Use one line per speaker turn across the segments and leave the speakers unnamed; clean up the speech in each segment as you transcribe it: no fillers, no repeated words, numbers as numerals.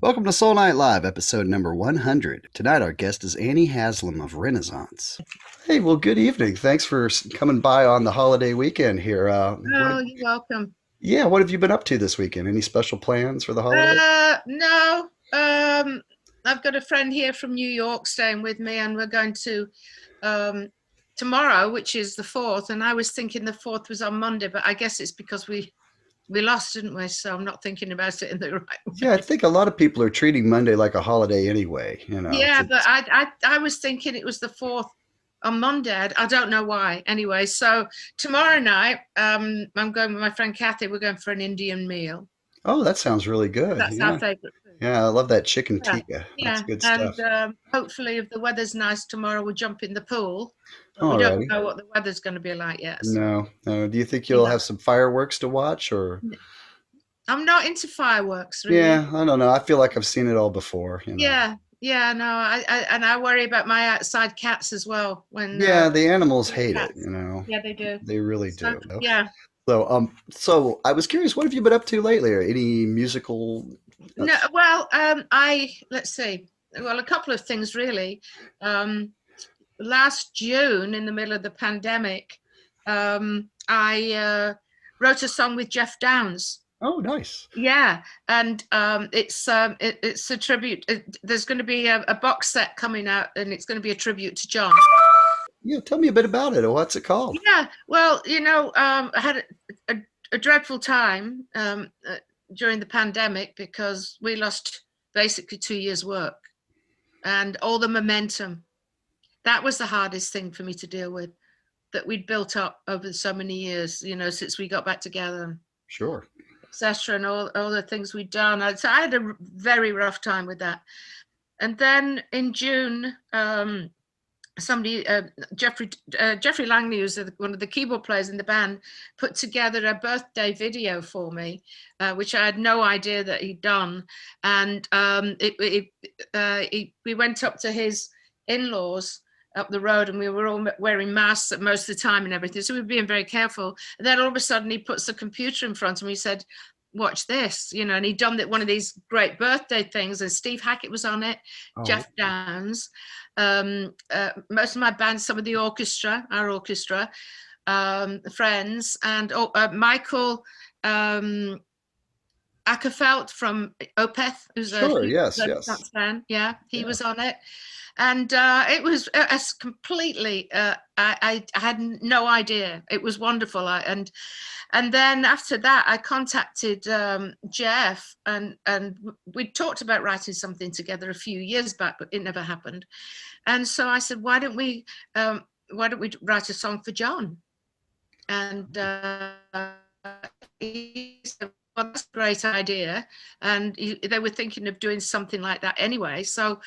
Welcome to Soul Night Live, episode number 100. Tonight, our guest is Annie Haslam of Renaissance. Hey, well, good evening. Thanks for coming by on the holiday weekend here.
Oh, you're welcome.
What have you been up to this weekend? Any special plans for the holiday?
No, I've got a friend here from New York staying with me, and we're going to tomorrow, which is the 4th. And I was thinking the 4th was on Monday, but I guess it's because we lost, didn't we? So I'm not thinking about it in the right way.
Yeah, I think a lot of people are treating Monday like a holiday anyway.
Yeah, but I was thinking it was the 4th on Monday. I don't know why. Anyway, so tomorrow night, I'm going with my friend Kathy. We're going for an Indian meal.
Oh, that sounds really good.
That's our favorite food.
Yeah, I love that chicken
Yeah,
tikka. That's
yeah.
good stuff.
And hopefully, if the weather's nice tomorrow, we'll jump in the pool. But we don't
Alrighty.
know what the weather's going to be like yet. So,
No, no. Do you think
you
you'll
know,
have some fireworks to watch or?
I'm not into fireworks really.
Yeah, I don't know. I feel like I've seen it all before.
Yeah, yeah. No, I worry about my outside cats as well. When
Yeah, the animals hate it,
cats, yeah, they do.
They really
So
do.
yeah.
So I was curious, what have you been up to lately? Or any musical?
No, well, let's see. Well, a couple of things really. Last June, in the middle of the pandemic, I wrote a song with Jeff Downes.
Oh, nice.
Yeah, and it's a tribute. There's going to be a box set coming out, and it's going to be a tribute to John.
Yeah, tell me a bit about it. What's it called?
Yeah, well, I had a dreadful time during the pandemic because we lost basically 2 years' work and all the momentum. That was the hardest thing for me to deal with, that we'd built up over so many years, since we got back together,
Sure.
etc., and all the things we'd done. So I had a very rough time with that. And then in June, somebody, Jeffrey Langley, who's one of the keyboard players in the band, put together a birthday video for me, which I had no idea that he'd done. And we went up to his in-laws up the road, and we were all wearing masks most of the time and everything, so we were being very careful. And then all of a sudden he puts the computer in front of me. He said, watch this, and he'd done one of these great birthday things, and Steve Hackett was on it,
Oh,
Jeff Downes, most of my band, some of the orchestra, our orchestra, friends, and Michael Ackerfeld from Opeth, who's
sure.
a huge
Yes, yes.
Renaissance fan. Yeah, he
Yeah.
was on it. And it was completely, I had no idea. It was wonderful. And then after that, I contacted Jeff, and we talked about writing something together a few years back, but it never happened. And so I said, why don't we write a song for John? And he said, well, that's a great idea. And they were thinking of doing something like that anyway. So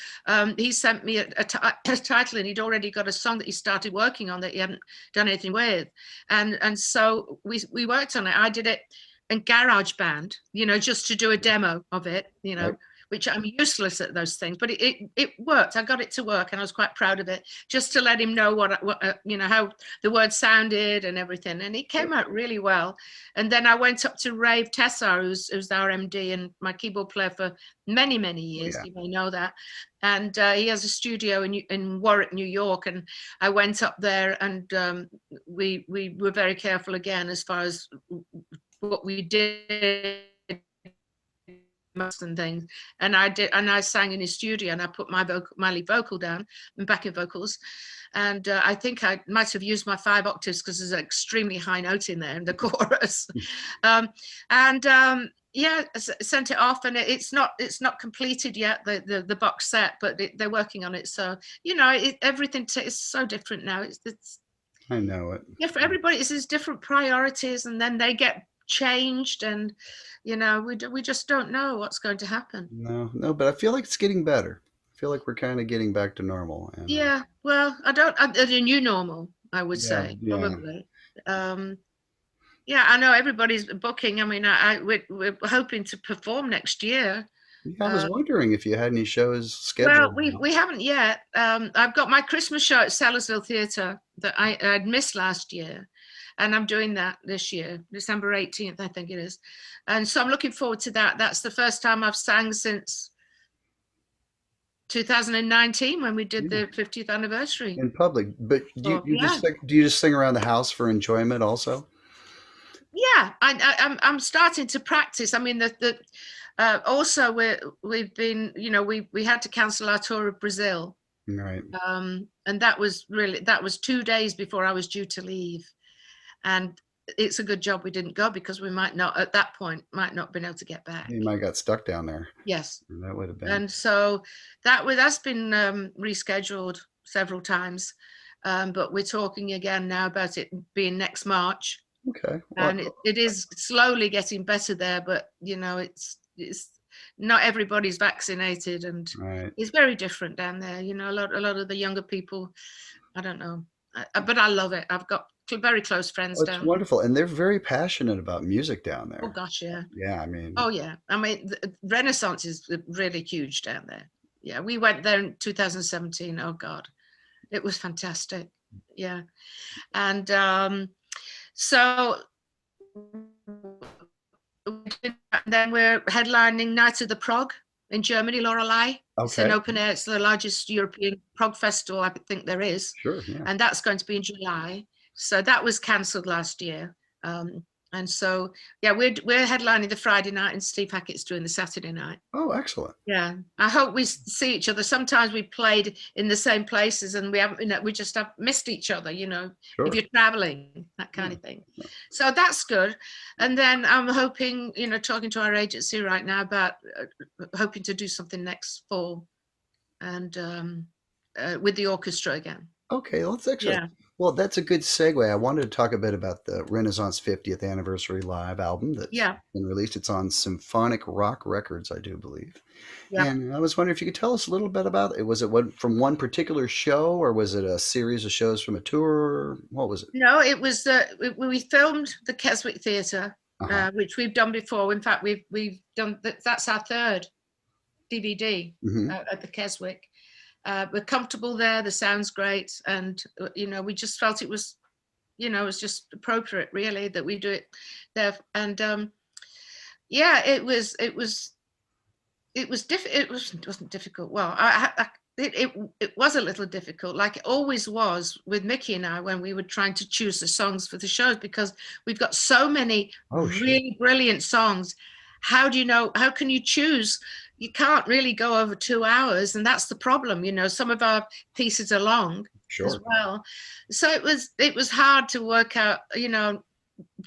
he sent me a title, and he'd already got a song that he started working on that he hadn't done anything with. And so we worked on it. I did it in GarageBand, just to do a demo of it,
Right.
which I'm useless at those things, but it worked. I got it to work, and I was quite proud of it, just to let him know what how the word sounded and everything. And it came out really well. And then I went up to Rave Tessar, who's our MD and my keyboard player for many, many years.
Yeah.
You may know that. And he has a studio in Warwick, New York. And I went up there, and we were very careful again as far as what we did and things, and I sang in his studio, and I put my lead vocal down and backing vocals, and I think I might have used my 5 octaves because there's an extremely high note in there in the chorus. Yeah, sent it off, and it's not completed yet, the box set, but they're working on it. So everything is so different now. It's
I know it.
for everybody. It's different priorities, and then they get changed, and we just don't know what's going to happen.
No, no, but I feel like it's getting better. I feel like we're kind of getting back to normal.
Yeah, well, a new normal, I would
Yeah,
say,
yeah.
probably. Yeah, I know everybody's booking. I mean, we're hoping to perform next year.
Yeah, I was wondering if you had any shows
Well,
scheduled.
we haven't yet. I've got my Christmas show at Sellersville Theatre that I'd missed last year, and I'm doing that this year, December 18th, I think it is. And so I'm looking forward to that. That's the first time I've sang since 2019 when we did
Yeah.
the 50th anniversary.
In public. But
So yeah,
do you just sing around the house for enjoyment also?
yeah. I'm starting to practice. I mean, also we've been, you know, we had to cancel our tour of Brazil,
Right.
and that was 2 days before I was due to leave, and it's a good job we didn't go because we might not at that point might not have been able to get back.
You might have got stuck down there.
Yes.
That would have been.
And so that's been rescheduled several times, but we're talking again now about it being next March.
Okay.
And it is slowly getting better there, but you know, it's not everybody's vaccinated, and
Right.
it's very different down there. You know, a lot of the younger people, I don't know, but I love it. I've got very close friends
Oh, it's
down there.
wonderful. And they're very passionate about music down
Oh
there.
gosh, yeah.
Yeah, I mean,
Oh yeah. I mean, the Renaissance is really huge down there. Yeah, we went there in 2017. Oh God, it was fantastic. Yeah, and so then we're headlining Night of the Prog in Germany, Lorelei. It's an
okay.
open air. It's the largest European prog festival I think there is,
Sure. Yeah.
and that's going to be in July. So that was cancelled last year. And so, yeah, we're headlining the Friday night, and Steve Hackett's doing the Saturday night.
Oh, excellent.
Yeah, I hope we see each other. Sometimes we played in the same places, and we haven't, you know, we just have missed each other. You know,
Sure.
if you're traveling, that kind
Yeah.
of thing. So that's good. And then I'm hoping, you know, talking to our agency right now about hoping to do something next fall, and with the orchestra again.
Okay, well, that's excellent.
Yeah,
Well, that's a good segue. I wanted to talk a bit about the Renaissance 50th Anniversary Live album that's
yeah,
been released. It's on Symphonic Rock Records, I do believe.
yeah.
And I was wondering if you could tell us a little bit about it. Was it from one particular show, or was it a series of shows from a tour? What was it?
No, it was we filmed the Keswick Theatre,
Uh-huh.
which we've done before. In fact, we've done that's our third DVD
Hmm.
at the Keswick. We're comfortable there. The sound's great, and you know, we just felt it was, you know, it was just appropriate, really, that we do it there. And yeah, it wasn't difficult. Well, it was a little difficult, like it always was with Mickey and I when we were trying to choose the songs for the shows, because we've got so many
Oh, sure.
really brilliant songs. How do you know? How can you choose? You can't really go over 2 hours, and that's the problem. You know, some of our pieces are long as
Sure.
well, so it was hard to work out, you know,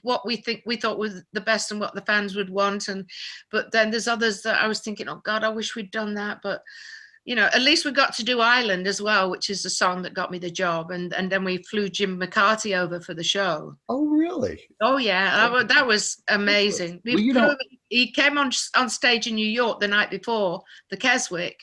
what we thought was the best and what the fans would want. And but then there's others that I was thinking, oh God, I wish we'd done that. But you know, at least we got to do Island as well, which is the song that got me the job. And then we flew Jim McCarthy over for the show.
Oh, really?
Oh yeah, that was amazing.
Well, you know,
He came on stage in New York the night before the Keswick,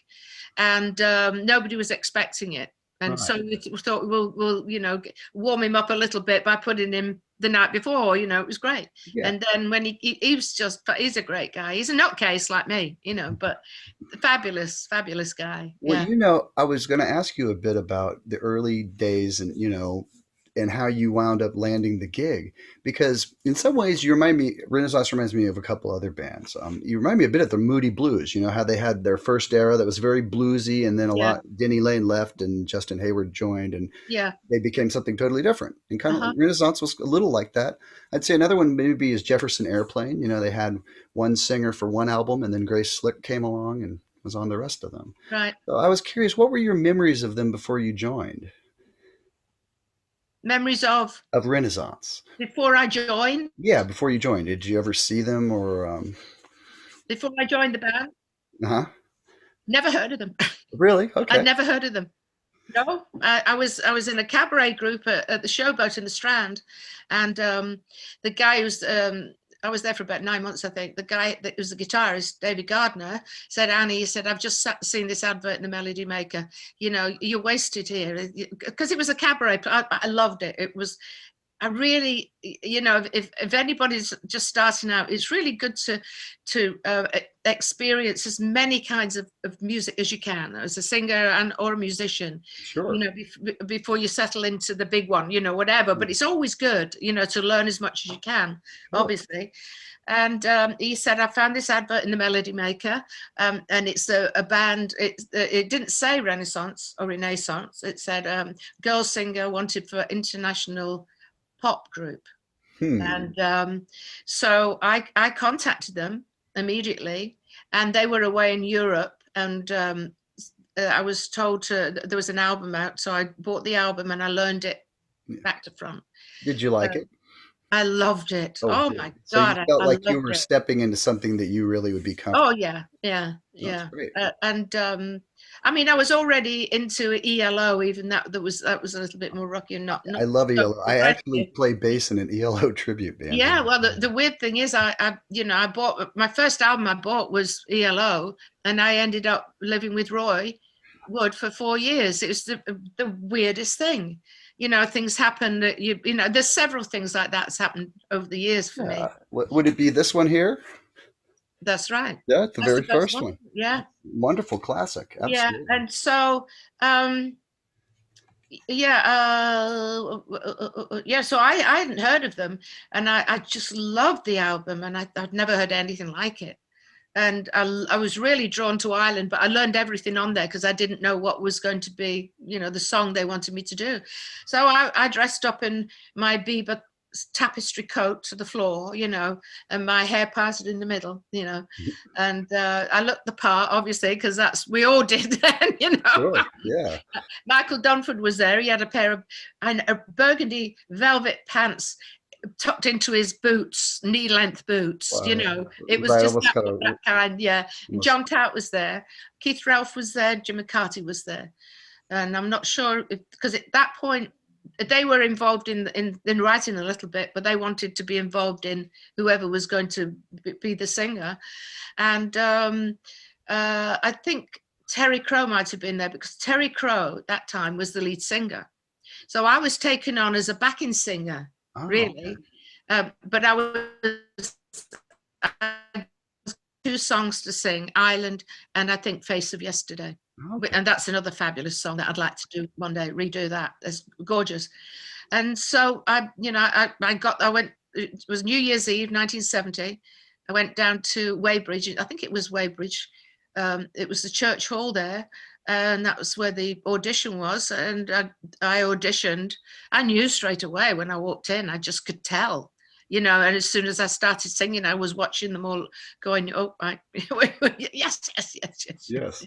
and nobody was expecting it. And so
right.
we thought we'll you know, warm him up a little bit by putting him the night before. You know, it was great.
Yeah.
And then when he's a great guy. He's a nutcase like me, you know, but fabulous guy.
Well,
Yeah.
you know, I was going to ask you a bit about the early days and, you know, and how you wound up landing the gig. Because in some ways, Renaissance reminds me of a couple other bands. You remind me a bit of the Moody Blues, you know, how they had their first era that was very bluesy, and then
Yeah.
Denny Lane left and Justin Hayward joined, and
Yeah.
they became something totally different. And kind of
Uh-huh.
Renaissance was a little like that. I'd say another one maybe is Jefferson Airplane. You know, they had one singer for one album, and then Grace Slick came along and was on the rest of them.
Right.
So I was curious, what were your memories of them before you joined?
Memories of
Of Renaissance?
before I joined.
Yeah, before you joined. Did you ever see them or?
Before I joined the band,
Uh-huh.
never heard of them.
Really?
I'd
Okay.
never heard of them. No, I was in a cabaret group at the Showboat in the Strand, and the guy who's I was there for about 9 months, I think. The guy that was the guitarist, David Gardner, said, Annie, he said, I've just seen this advert in the Melody Maker. You know, you're wasted here, because it was a cabaret. I loved it. It was I really, if anybody's just starting out, it's really good to experience as many kinds of music as you can as a singer and or a musician,
Sure.
before you settle into the big one, whatever. But it's always good, to learn as much as you can,
Sure.
obviously. And he said, I found this advert in the Melody Maker, and it's a band. It didn't say Renaissance or Renaissance. It said girl singer wanted for international pop group.
Hmm.
And so I contacted them immediately, and they were away in Europe. And I was told there was an album out, so I bought the album and I learned it
Yeah.
back to front.
Did you like
Uh,
it?
I loved it.
Oh,
Oh
good.
my
So you
God,
felt
I
like you
loved
were
it.
stepping into something that you really would be
Oh
comfortable.
yeah, yeah,
That's
yeah.
great.
And I mean, I was already into ELO, even that was a little bit more rocky and not
I love
so
ELO. I actually
progressive.
play bass in an ELO tribute band
Yeah,
here.
well, the weird thing is, I bought my first album I bought was ELO, and I ended up living with Roy Wood for 4 years. It was the weirdest thing. Things happen that there's several things like that's happened over the years for
Yeah.
me.
Would it be this one here?
That's right.
Yeah, it's the
That's
very
the first
first
one.
one.
Yeah,
Wonderful classic.
yeah.
Absolutely.
And so, yeah, yeah. So I hadn't heard of them, and I just loved the album, and I'd never heard anything like it. And I was really drawn to Ireland, but I learned everything on there because I didn't know what was going to be, the song they wanted me to do. So I dressed up in my Bieber tapestry coat to the floor, and my hair parted in the middle, and I looked the part, obviously, because we all did then.
Sure. Yeah.
Michael Dunford was there. He had a pair of burgundy velvet pants tucked into his boots, knee-length boots. It was
Right.
just
Almost kind of
that kind. Yeah. And
almost.
John Tout was there. Keith Ralph was there. Jim McCarthy was there. And I'm not sure because at that point they were involved in writing a little bit, but they wanted to be involved in whoever was going to be the singer. And I think Terry Crow might have been there because Terry Crow at that time was the lead singer. So I was taken on as a backing singer,
Oh, okay.
really. But I had 2 songs to sing, Island and I think Face of Yesterday.
Okay.
And that's another fabulous song that I'd like to do one day, redo that. It's gorgeous. And so I went, it was New Year's Eve, 1970. I went down to Weybridge. I think it was Weybridge. It was the church hall there. And that was where the audition was. And I auditioned. I knew straight away when I walked in, I just could tell, and as soon as I started singing, I was watching them all going, oh, yes, yes, yes, yes.
Yes.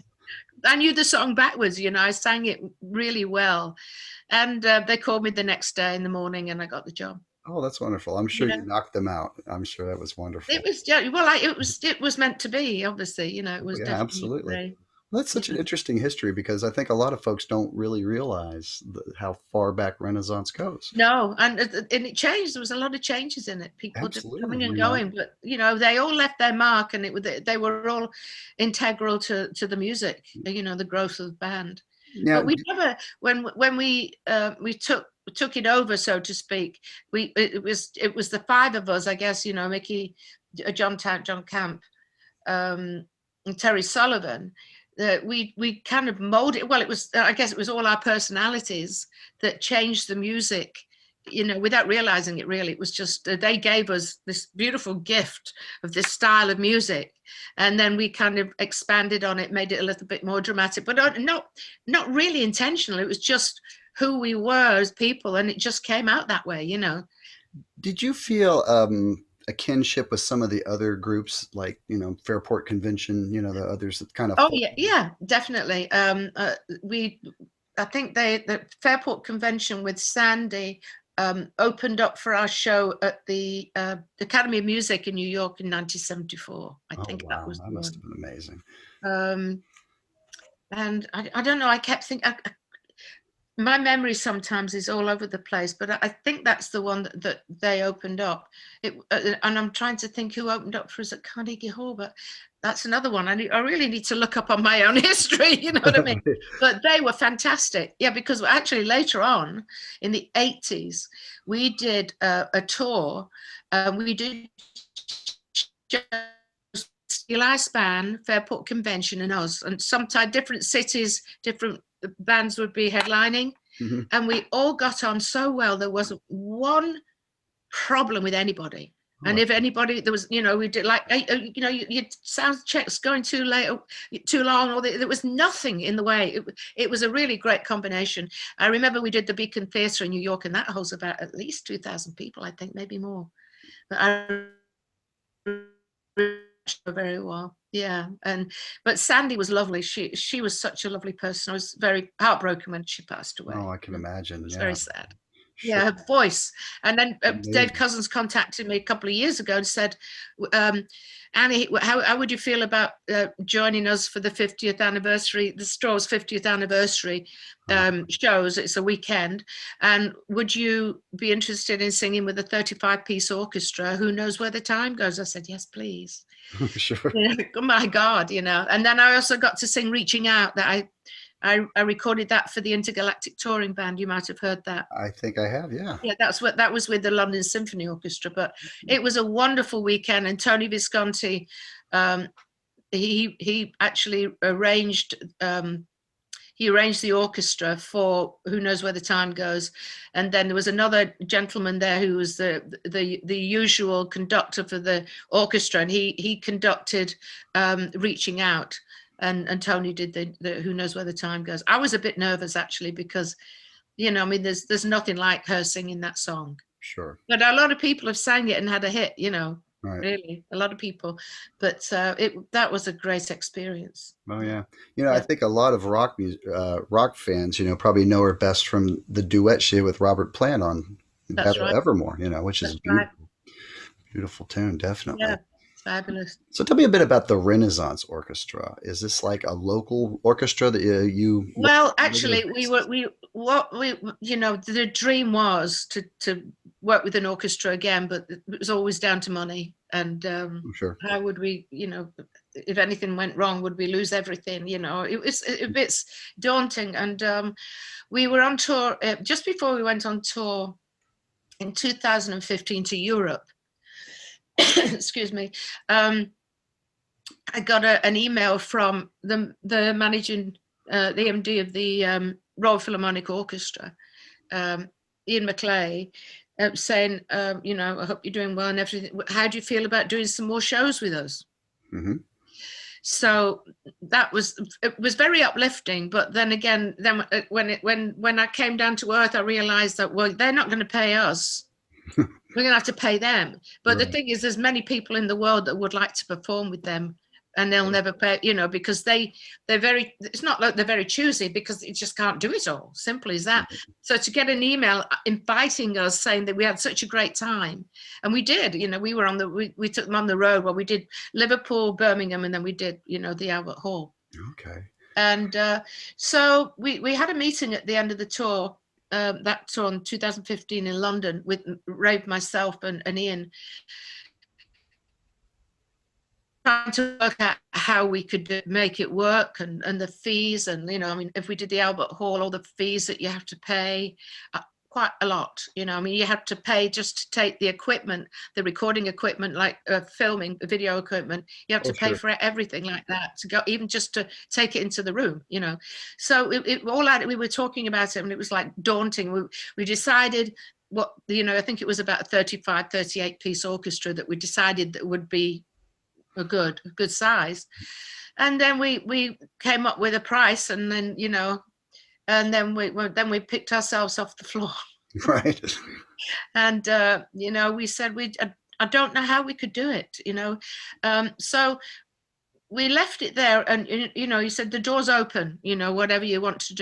I knew the song backwards, I sang it really well. And they called me the next day in the morning and I got the job.
Oh, that's wonderful. I'm sure you knocked them out. I'm sure that was wonderful.
It was, yeah, well, it was meant to be, obviously, it
Oh,
was
yeah,
definitely,
absolutely. Well, that's such an interesting history because I think a lot of folks don't really realize how far back Renaissance goes.
no, and it changed. There was a lot of changes in it. People
Absolutely.
coming and going, but they all left their mark, and they were all integral to the music. The growth of the band.
Now,
But we never, when we took it over, so to speak. It was the 5 of us, I guess. Mickey, John Tant, John Camp, and Terry Sullivan. We kind of molded. Well, I guess it was all our personalities that changed the music, without realizing it. Really, it was just they gave us this beautiful gift of this style of music, and then we kind of expanded on it, made it a little bit more dramatic, but not really intentional. It was just who we were as people, and it just came out that way.
did you feel a kinship with some of the other groups, like Fairport Convention, the others that kind of?
Oh yeah, definitely. I think the Fairport Convention with Sandy opened up for our show at the Academy of Music in New York in 1974. I
Oh,
think that
wow,
was
that
the
must
one.
have been amazing.
And I don't know. I kept thinking. My memory sometimes is all over the place, but I think that's the one that they opened up. And I'm trying to think who opened up for us at Carnegie Hall, but that's another one. I really need to look up on my own history, you know what I mean? But they were fantastic. Yeah, because actually later on in the 80s, we did a tour. We did Eli Span, Fairport Convention, and us. And sometimes different cities, different bands would be headlining.
Mm-hmm.
And we all got on so well. There wasn't one problem with anybody. And if anybody, there was, you know, we did like, you know, your sound checks going too late, or too long, or there was nothing in the way. It was a really great combination. I remember we did the Beacon Theatre in New York, and that holds about at least 2,000 people, I think, maybe more. But I very well, yeah. But Sandy was lovely. She was such a lovely person. I was very heartbroken when she passed away.
Oh, I can imagine.
It was
Yeah.
very sad.
Sure.
Yeah, her voice. And then
Amazing.
Dave Cousins contacted me a couple of years ago and said, Annie, how would you feel about joining us for the 50th anniversary, the Straws 50th anniversary shows? It's a weekend. And would you be interested in singing with a 35-piece orchestra? Who knows where the time goes? I said, yes, please.
Sure.
Oh my God, you know. And then I also got to sing Reaching Out, that I recorded that for the Intergalactic Touring Band. You might have heard that.
I think I have, yeah.
Yeah, that was with the London Symphony Orchestra. But it was a wonderful weekend, and Tony Visconti, he actually arranged the orchestra for Who Knows Where the Time Goes. And then there was another gentleman there who was the usual conductor for the orchestra, and he conducted Reaching Out. And Tony did the Who Knows Where the Time Goes. I was a bit nervous actually because, you know, I mean, there's nothing like her singing that song.
Sure.
But a lot of people have sang it and had a hit, you know,
Right.
really, a lot of people. But that was a great experience.
Oh yeah. You know, I think a lot of rock fans, you know, probably know her best from the duet she did with Robert Plant on
That's right.
Evermore, you know, which is
That's
beautiful,
right.
beautiful tune, definitely.
Yeah, fabulous.
So tell me a bit about the Renaissance Orchestra. Is this like a local orchestra that you?
Well, actually, you know, the dream was to work with an orchestra again, but it was always down to money. And
Sure.
how would we, you know, if anything went wrong, would we lose everything? You know, it was a bit daunting. And we were on tour just before we went on tour in 2015 to Europe. Excuse me. I got an email from the managing, the MD of the Royal Philharmonic Orchestra, Ian McClay, saying, you know, I hope you're doing well and everything. How do you feel about doing some more shows with us?
Mm-hmm.
So it was very uplifting. But then again, when I came down to earth, I realized that, well, they're not going to pay us. We're going to have to pay them. But
Right.
the thing is, there's many people in the world that would like to perform with them, and they'll never pay, you know, because they're very, it's not like they're very choosy, because they just can't do it all. Simple as that. So to get an email inviting us, saying that we had such a great time, and we did, you know, we took them on the road. Well, we did Liverpool, Birmingham, and then we did, you know, the Albert Hall.
Okay.
And so we had a meeting at the end of the tour, that tour in 2015 in London, with Rave, myself, and Ian, trying to work out how we could make it work, and the fees, and, you know, I mean, if we did the Albert Hall, all the fees that you have to pay, quite a lot, you know, I mean, you have to pay just to take the equipment, the recording equipment, like filming, video equipment, you have to pay for everything like that, to go, even just to take it into the room, you know. So it all out, we were talking about it, and it was like daunting. We decided what, you know, I think it was about a 38-piece orchestra that we decided that would be a good size. And then we came up with a price, and then, you know, and then we picked ourselves off the floor.
Right.
And you know, we said I don't know how we could do it, you know. So we left it there, and, you know, you said the door's open, you know, whatever you want to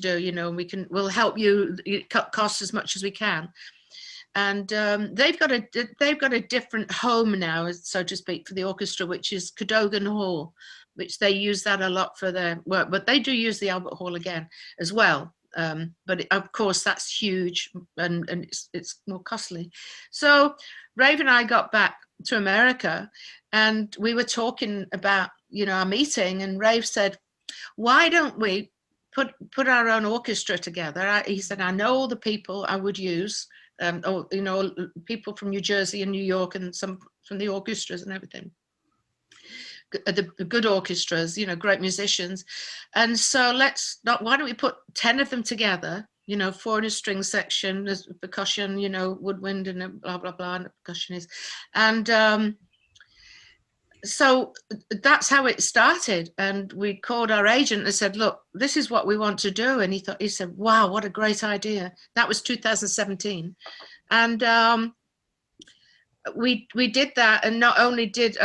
do, you know, we'll help you cut costs as much as we can. And they've got a different home now, so to speak, for the orchestra, which is Cadogan Hall, which they use that a lot for their work. But they do use the Albert Hall again as well. But of course, that's huge, and it's more costly. So Rave and I got back to America, and we were talking about, you know, our meeting, and Rave said, why don't we put our own orchestra together? He said, I know all the people I would use, or, you know, people from New Jersey and New York, and some from the orchestras and everything. The good orchestras, you know, great musicians. And so why don't we put 10 of them together, you know, 4 in a string section, there's percussion, you know, woodwind and blah, blah, blah, and a percussionist. And so that's how it started. And we called our agent and said, look, this is what we want to do. And he said, wow, what a great idea. That was 2017. And we did that. And not only did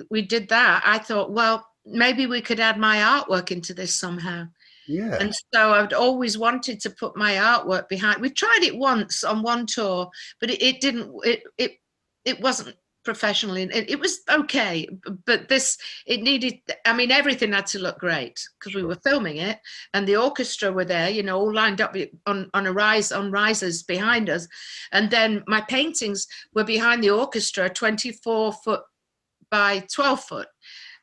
we did that, I thought, well, maybe we could add my artwork into this somehow.
Yeah.
And so I've always wanted to put my artwork behind. We tried it once on one tour, but it didn't, it wasn't professionally. It was okay, but it needed, I mean, everything had to look great because we were filming it, and the orchestra were there, you know, all lined up on risers behind us. And then my paintings were behind the orchestra, 24 foot by 12 foot.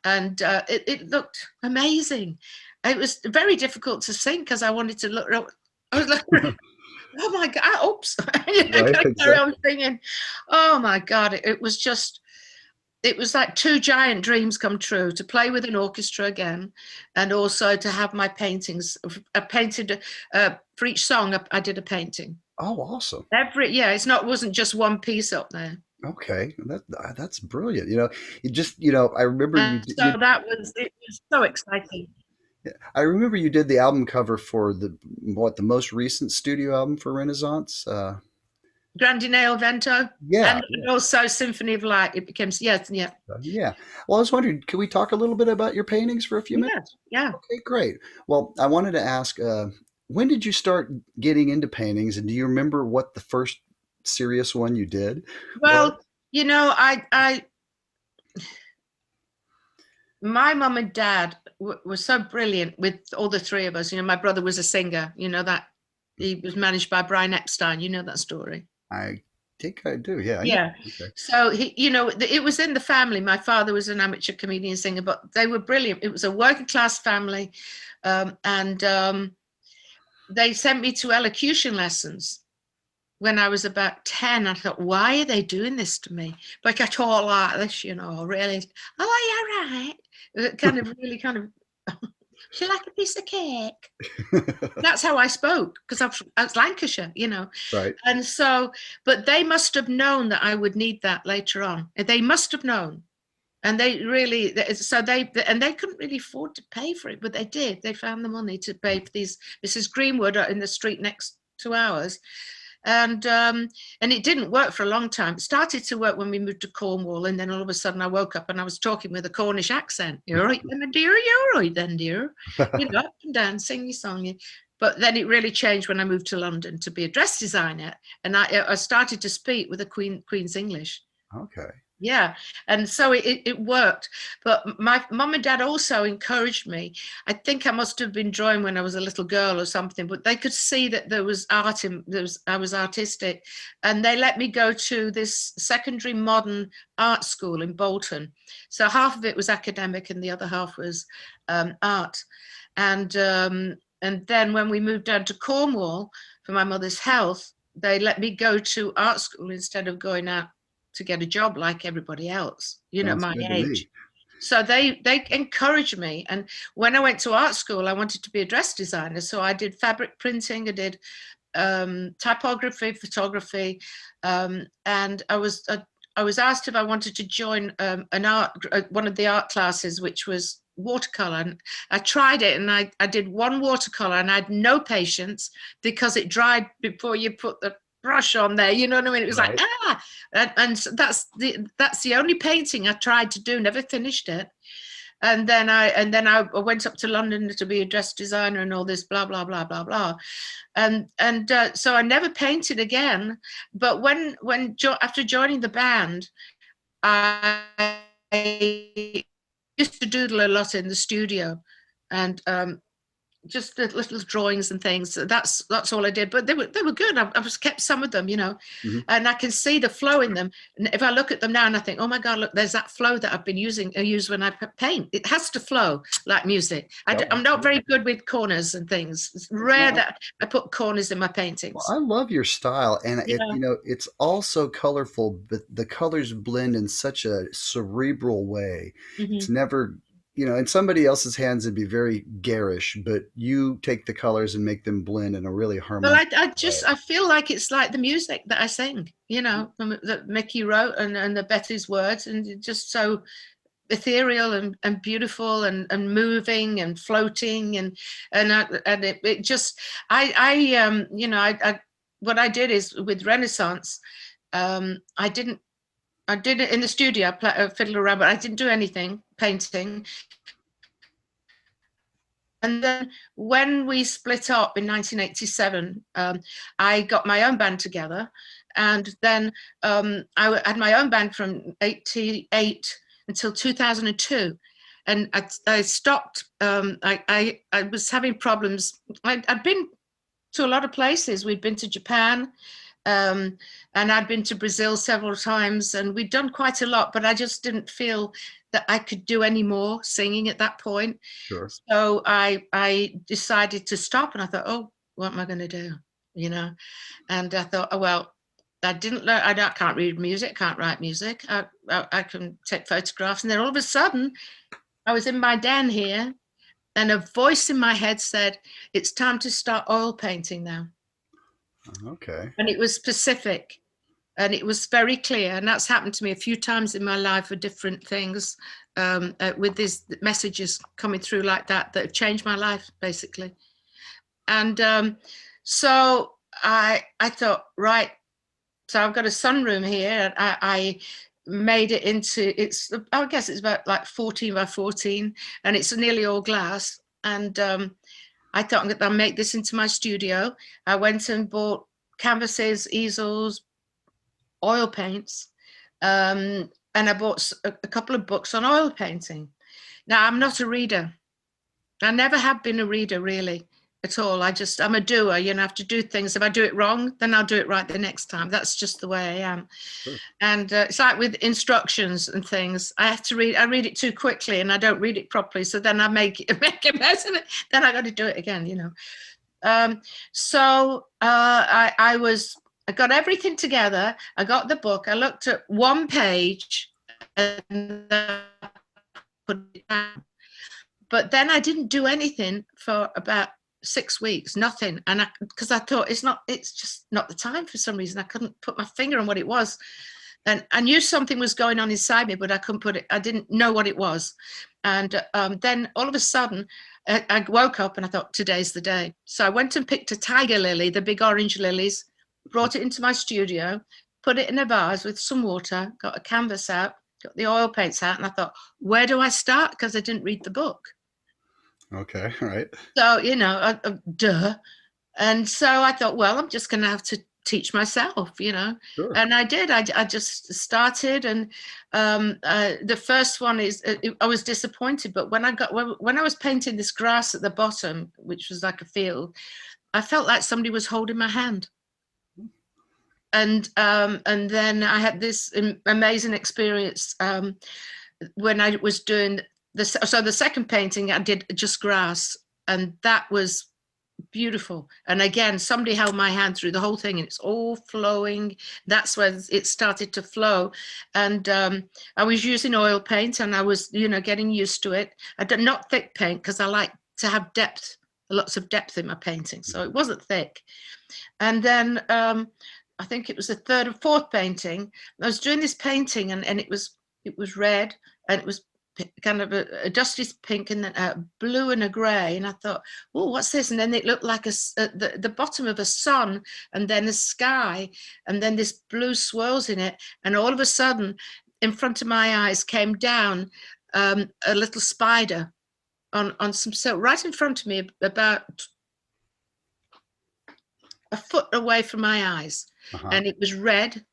And it looked amazing. It was very difficult to sing because I wanted to look, I was like, oh my God, oops.
Right,
Carry on singing. Oh my God, it was like 2 giant dreams come true, to play with an orchestra again, and also to have my paintings. I painted, for each song, I did a painting.
Oh, awesome.
It wasn't just one piece up there.
Okay, that's brilliant. You know, it just, you know, I remember
it was so exciting.
I remember you did the album cover for the most recent studio album for Renaissance.
Grandinale Vento.
Yeah,
and also Symphony of Light. It became yeah.
Yeah. Well, I was wondering, can we talk a little bit about your paintings for a few minutes?
Yeah.
Okay, great. Well, I wanted to ask, when did you start getting into paintings, and do you remember what the first serious one you did?
Well, you know, my mum and dad were so brilliant with all the 3 of us. You know, my brother was a singer, you know, that he was managed by Brian Epstein. You know that story?
I think I do. Yeah.
Yeah. Okay. So you know, it was in the family. My father was an amateur comedian singer, but they were brilliant. It was a working class family. And they sent me to elocution lessons when I was about 10. I thought, why are they doing this to me? Like, I talk like this, you know, really. Oh, are you all right? Kind of really kind of, she like a piece of cake. That's how I spoke, because I was Lancashire, you know.
Right.
And so, but they must have known that I would need that later on. They must have known. And they really, so they couldn't really afford to pay for it, but they did. They found the money to pay for these. Mrs. Greenwood in the street next to ours. And it didn't work for a long time. It started to work when we moved to Cornwall, and then all of a sudden I woke up and I was talking with a Cornish accent. You're right then, dear. You're right then, dear. You know, up and down, sing your song. But then it really changed when I moved to London to be a dress designer, and I started to speak with the Queen's English.
Okay.
Yeah, and so it worked. But my mum and dad also encouraged me. I think I must have been drawing when I was a little girl or something, but they could see that there was art I was artistic, and they let me go to this secondary modern art school in Bolton. So half of it was academic and the other half was art. And then when we moved down to Cornwall for my mother's health, they let me go to art school instead of going out to get a job like everybody else, you know, my age. So they encouraged me. And when I went to art school, I wanted to be a dress designer. So I did fabric printing, I did typography, photography, and I was asked if I wanted to join one of the art classes, which was watercolor. And I tried it, and I did one watercolor, and I had no patience because it dried before you put the brush on there, you know what I mean? It was right. And so that's the only painting I tried to do, never finished it. And then I went up to London to be a dress designer and all this blah blah blah blah blah, and so I never painted again. But when after joining the band, I used to doodle a lot in the studio, and just the little drawings and things. That's all I did. But they were good. I just kept some of them, you know,
Hmm.
and I can see the flow in them. And if I look at them now and I think, oh my God, look, there's that flow that I've been using. I use when I paint. It has to flow like music.
Oh,
I'm not
absolutely.
very good with corners and things. It's rare
No,
that I put corners in my
well,
paintings.
I love your style, and it,
Yeah.
you know, it's all so colorful, but the colors blend in such a cerebral way. It's
Hmm.
never, you know, in somebody else's hands it'd be very garish, but you take the colors and make them blend in a really
Well,
harmonious way.
I feel like it's like the music that I sing, you know, that Mickey wrote and the Betty's words, and it's just so ethereal and beautiful and moving and floating and it just you know I what I did is with Renaissance, I didn't I did it in the studio. I fiddled around, but I didn't do anything painting. And then when we split up in 1987, I got my own band together. And then I had my own band from 88 until 2002. And I stopped. I was having problems. I'd been to a lot of places. We'd been to Japan, and I'd been to Brazil several times, and we'd done quite a lot, but I just didn't feel that I could do any more singing at that point.
Sure.
So I decided to stop, and I thought, oh, what am I going to do? You know, and I thought, oh well, I didn't learn. Can't read music, can't write music. I can take photographs, and then all of a sudden, I was in my den here, and a voice in my head said, "It's time to start oil painting now."
Okay.
And it was specific, and it was very clear. And that's happened to me a few times in my life for different things, with these messages coming through like that have changed my life basically. And so I thought, right, so I've got a sunroom here, and I made it into, I guess it's about like 14 by 14, and it's nearly all glass. And I thought, I'm going to make this into my studio. I went and bought canvases, easels, oil paints, and I bought a couple of books on oil painting. Now, I'm not a reader. I never have been a reader really at all. I'm a doer. You know, I have to do things. If I do it wrong, then I'll do it right the next time. That's just the way I am.
Sure.
And it's like with instructions and things. I have to read. I read it too quickly, and I don't read it properly. So then I make a mess of it. Then I got to do it again. You know. So I got everything together. I got the book. I looked at one page and put it down. But then I didn't do anything for about 6 weeks, nothing. And because I thought it's just not the time for some reason. I couldn't put my finger on what it was. And I knew something was going on inside me, but I didn't know what it was. And then all of a sudden, I woke up and I thought, today's the day. So I went and picked a tiger lily, the big orange lilies, brought it into my studio, put it in a vase with some water, got a canvas out, got the oil paints out, and I thought, where do I start? Because I didn't read the book.
Okay. All right.
So, you know, duh. And so I thought, well, I'm just going to have to teach myself, you know.
Sure.
And I did. I just started, and the first one is I was disappointed, but when I was painting this grass at the bottom, which was like a field, I felt like somebody was holding my hand. And then I had this amazing experience when I was doing the second painting. I did just grass, and that was beautiful. And again, somebody held my hand through the whole thing, and it's all flowing. That's when it started to flow. And I was using oil paint, and I was, you know, getting used to it. I did not thick paint because I like to have depth, lots of depth in my painting. So it wasn't thick. And then I think it was the third or fourth painting. I was doing this painting, and it was red, and it was kind of a dusty pink, and then a blue and a grey. And I thought, oh, what's this? And then it looked like the bottom of a sun, and then a sky, and then this blue swirls in it. And all of a sudden, in front of my eyes came down a little spider on some silk right in front of me, about a foot away from my eyes. And it was red,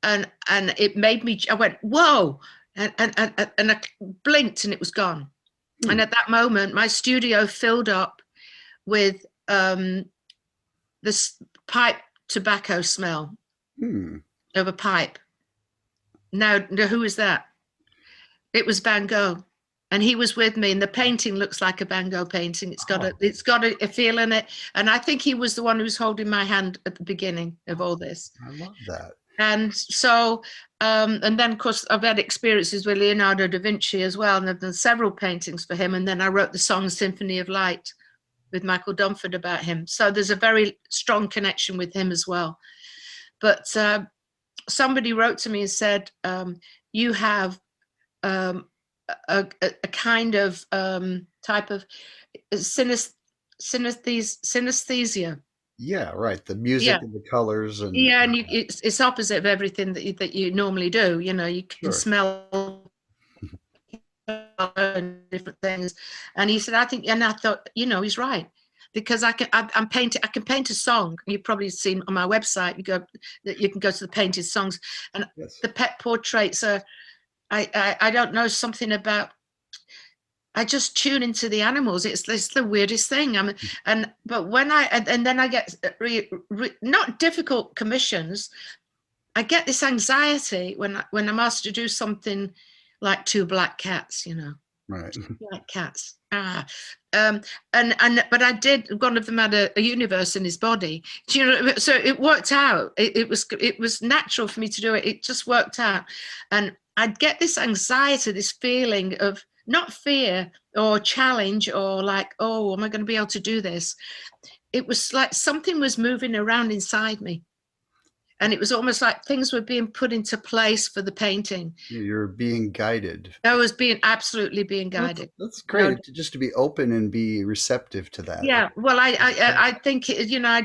and it made me, I went, whoa, and I blinked, and it was gone. And at that moment, my studio filled up, with this pipe tobacco smell
Hmm.
of a pipe. Now, who is that? It was Van Gogh, and he was with me. And the painting looks like a Van Gogh painting. It's got a feel in it. And I think he was the one who was holding my hand at the beginning of all this.
I love that.
And so, and then of course I've had experiences with Leonardo da Vinci as well, and I've done several paintings for him. And then I wrote the song Symphony of Light with Michael Dunford about him. So there's a very strong connection with him as well. But somebody wrote to me and said, you have a kind of type of synesthesia.
Yeah, right. The music
Yeah.
and the colors and
Yeah, and it's opposite of everything that you normally do. You know, you can
sure.
smell and different things. And he said, I think, and I thought, you know, he's right. Because I can paint a song. You've probably seen on my website, you can go to the painted songs, and
Yes.
the pet portraits are, I don't know, something about, I just tune into the animals. It's the weirdest thing. But when and then I get not difficult commissions. I get this anxiety when I'm asked to do something like Two Black Cats, you know.
Right.
Black cats. But I did. One of them had a universe in his body. Do you know? So it worked out. It was natural for me to do it. It just worked out, and I'd get this anxiety, this feeling of not fear or challenge or like, oh, am I going to be able to do this? It was like something was moving around inside me. And it was almost like things were being put into place for the painting.
You're being guided.
I was absolutely being guided.
That's great. Just to be open and be receptive to that.
Yeah. Well, I think, you know,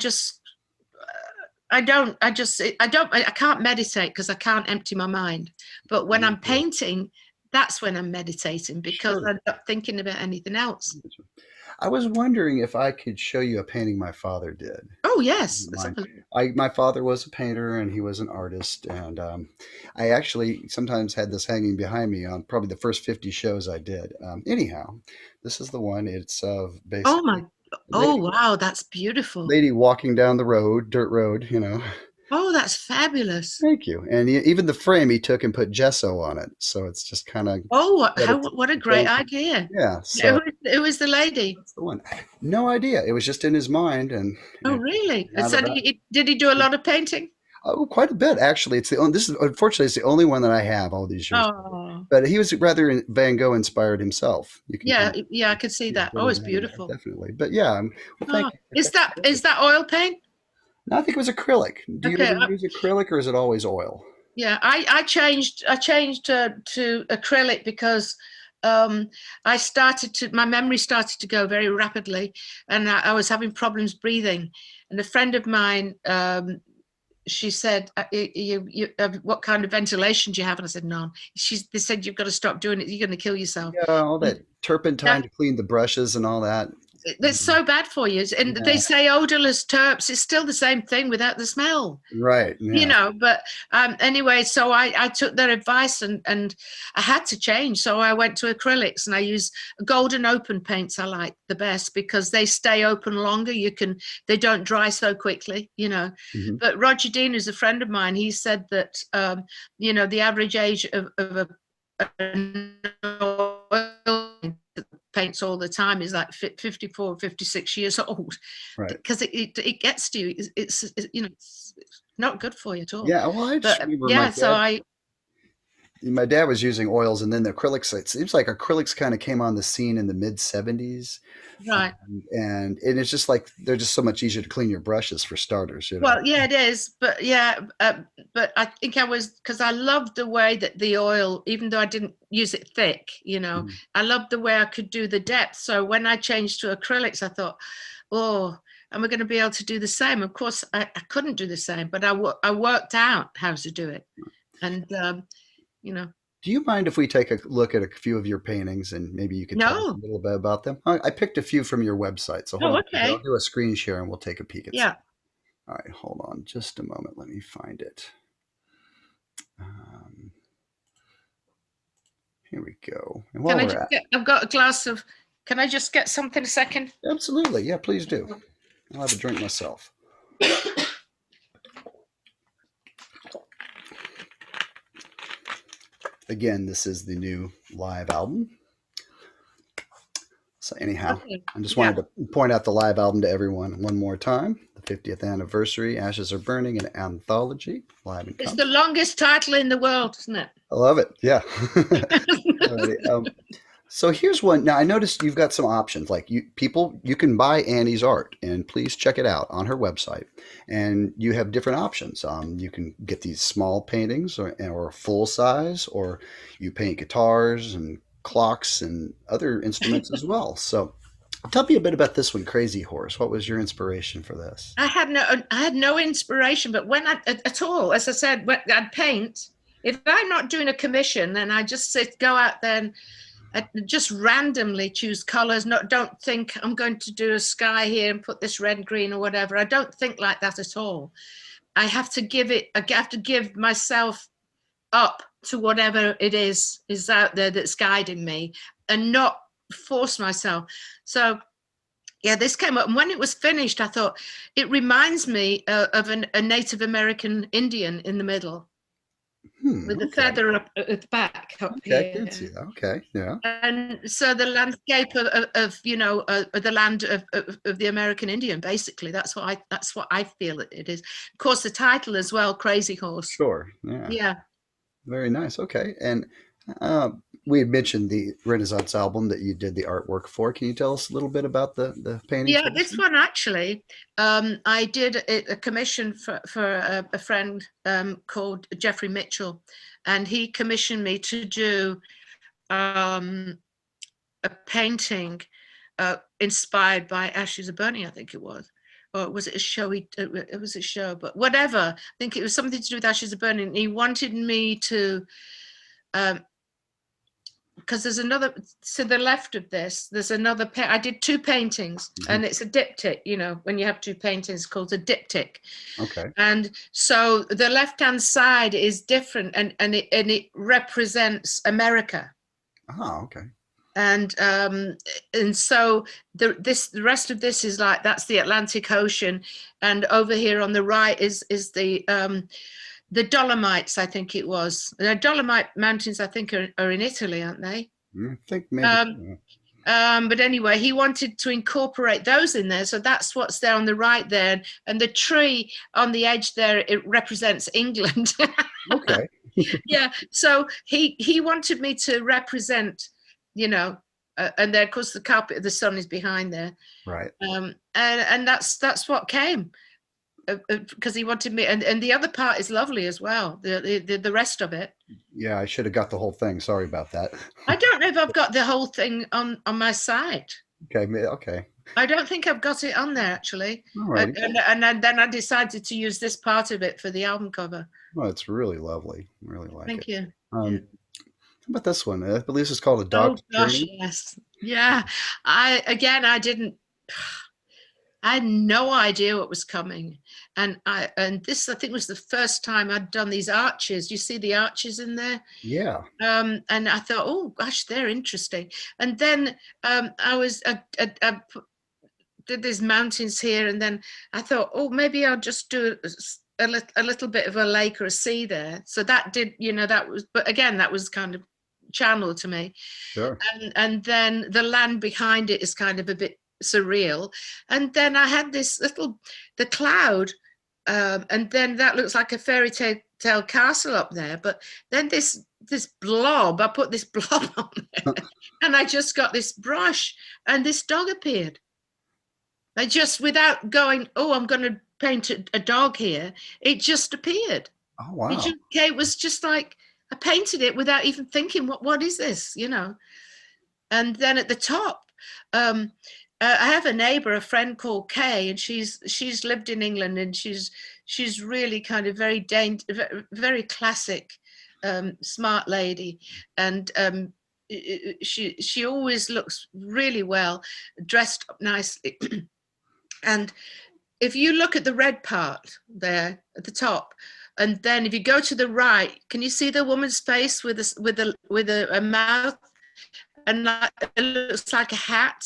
I can't meditate because I can't empty my mind. But when I'm painting, that's when I'm meditating because I'm not thinking about anything else.
I was wondering if I could show you a painting my father did.
Oh, yes.
My father was a painter and he was an artist. And I actually sometimes had this hanging behind me on probably the first 50 shows I did. Anyhow, this is the one. It's basically.
Wow, that's beautiful.
Lady walking down the road, dirt road, you know.
Oh, that's fabulous.
Thank you. And even the frame he took and put gesso on it. So it's just kind of.
Oh, what a great idea.
Yeah. So
who is the lady?
that's the one. No idea. It was just in his mind.
Oh, really? So did he do a lot of painting?
Oh, quite a bit, actually. Unfortunately, it's the only one that I have all these years.
Oh.
But he was rather Van Gogh inspired himself.
Yeah, I could see that. Oh, it's beautiful.
Definitely. But yeah, well, thank you.
Is that oil paint?
No, I think it was acrylic. Do you ever use acrylic or is it always oil?
Yeah, I changed to acrylic because my memory started to go very rapidly, and I was having problems breathing. And a friend of mine, she said, what kind of ventilation do you have? And I said, none. They said, you've got to stop doing it. You're going to kill yourself.
Yeah, all that turpentine to clean the brushes and all that.
It's so bad for you. And they say odorless terps. It's still the same thing without the smell.
Right. Yeah.
You know, but anyway, so I took their advice and I had to change. So I went to acrylics and I use golden open paints. I like the best because they stay open longer. They don't dry so quickly, you know. Mm-hmm. But Roger Dean, who's a friend of mine, he said that, you know, the average age of paints all the time is like 54, 56 years old, right? Because it gets to you. It's you know, it's not good for you at all.
Yeah, well, my dad was using oils, and then the acrylics. It seems like acrylics kind of came on the scene in the mid 70s,
right?
And it's just like they're just so much easier to clean your brushes for starters. You know?
Well, yeah, it is, but but I think because I loved the way that the oil, even though I didn't use it thick, you know, I loved the way I could do the depth. So when I changed to acrylics, I thought, oh, am I going to be able to do the same? Of course, I couldn't do the same, but I worked out how to do it, and you know.
Do you mind if we take a look at a few of your paintings and maybe you could tell us a little bit about them? I picked a few from your website, so
okay.
I'll do a screen share and we'll take a peek at
some.
All right, hold on just a moment. Let me find it. Here we go. And
I've got a glass of Can I just get something a second?
Absolutely. Yeah, please do. I'll have a drink myself. Again, this is the new live album. So anyhow,
Okay.
I just
Yeah.
wanted to point out the live album to everyone one more time. The 50th anniversary, Ashes Are Burning, an anthology, live and
It's the
concert.
longest title in the world, isn't it?
I love it. Yeah. Alrighty. So here's one. Now I noticed you've got some options. Like you can buy Annie's art, and please check it out on her website. And you have different options. You can get these small paintings, or full size, or you paint guitars and clocks and other instruments as well. So tell me a bit about this one, Crazy Horse. What was your inspiration for this?
I had no inspiration, but when at all, as I said, when I'd paint. If I'm not doing a commission, then I just go out there and I just randomly choose colors. Don't think I'm going to do a sky here and put this red, green, or whatever. I don't think like that at all. I have to give myself up to whatever it is out there that's guiding me, and not force myself. So yeah, this came up, and when it was finished, I thought it reminds me of a Native American Indian in the middle with the
Okay.
feather up at the back up
Okay, I can
here.
see that. Okay, yeah.
And so the landscape of the land of the American Indian, basically, that's what I feel it is. Of course, the title as well, Crazy Horse.
Sure. Yeah.
Yeah.
Very nice. Okay. And uh, we had mentioned the Renaissance album that you did the artwork for. Can you tell us a little bit about the paintings
Yeah,
for this
this
one?
one actually, I did a commission for a friend called Jeffrey Mitchell, and he commissioned me to do um, a painting inspired by Ashes of Burning, I think it was. Or was it a show? It was a show, but whatever. I think it was something to do with Ashes of Burning. He wanted me to, because there's another, to the left of this, there's another, I did two paintings,
Mhm.
and it's a diptych, when you have two paintings, called a diptych.
Okay.
And so the left-hand side is different, and it represents America.
Ah, okay.
And so the rest of this is like, that's the Atlantic Ocean, and over here on the right is the Dolomites, I think it was. The Dolomite Mountains, I think, are in Italy, aren't they?
I think maybe
Um,
so.
but anyway, he wanted to incorporate those in there, so that's what's there on the right there, and the tree on the edge there, it represents England.
Okay.
Yeah, so he wanted me to represent, and then of course the carpet of the sun is behind there,
Right.
and that's what came, because he wanted me, and the other part is lovely as well. The rest of it,
Yeah, I should have got the whole thing. Sorry about that.
I don't know if I've got the whole thing on my site.
Okay. Okay.
I don't think I've got it on there actually,
All righty.
and then I decided to use this part of it for the album cover.
Well, it's really lovely. Really like it.
Thank you. Yeah.
How about this one? I believe it's called A
Oh
Dog's
gosh,
Journey.
yes, yeah. I didn't. I had no idea what was coming, and this, I think, was the first time I'd done these arches. You see the arches in there,
Yeah.
and I thought, oh gosh, they're interesting. And then I did these mountains here, and then I thought, oh, maybe I'll just do a little bit of a lake or a sea there. So that did, that was, but again, that was kind of channeled to me.
Sure.
And then the land behind it is kind of a bit surreal. And then I had the cloud, and then that looks like a fairy tale castle up there. But then this blob, I put this blob on there, and I just got this brush, and this dog appeared. I just, without going, oh, I'm going to paint a dog here, it just appeared.
Oh, wow.
It was just like, I painted it without even thinking, what is this, And then at the top, I have a neighbor, a friend called Kay, and she's lived in England, and she's really kind of very very classic, smart lady, and she always looks really well dressed up nicely. And if you look at the red part there at the top, and then if you go to the right, can you see the woman's face with a mouth? and it looks like a hat,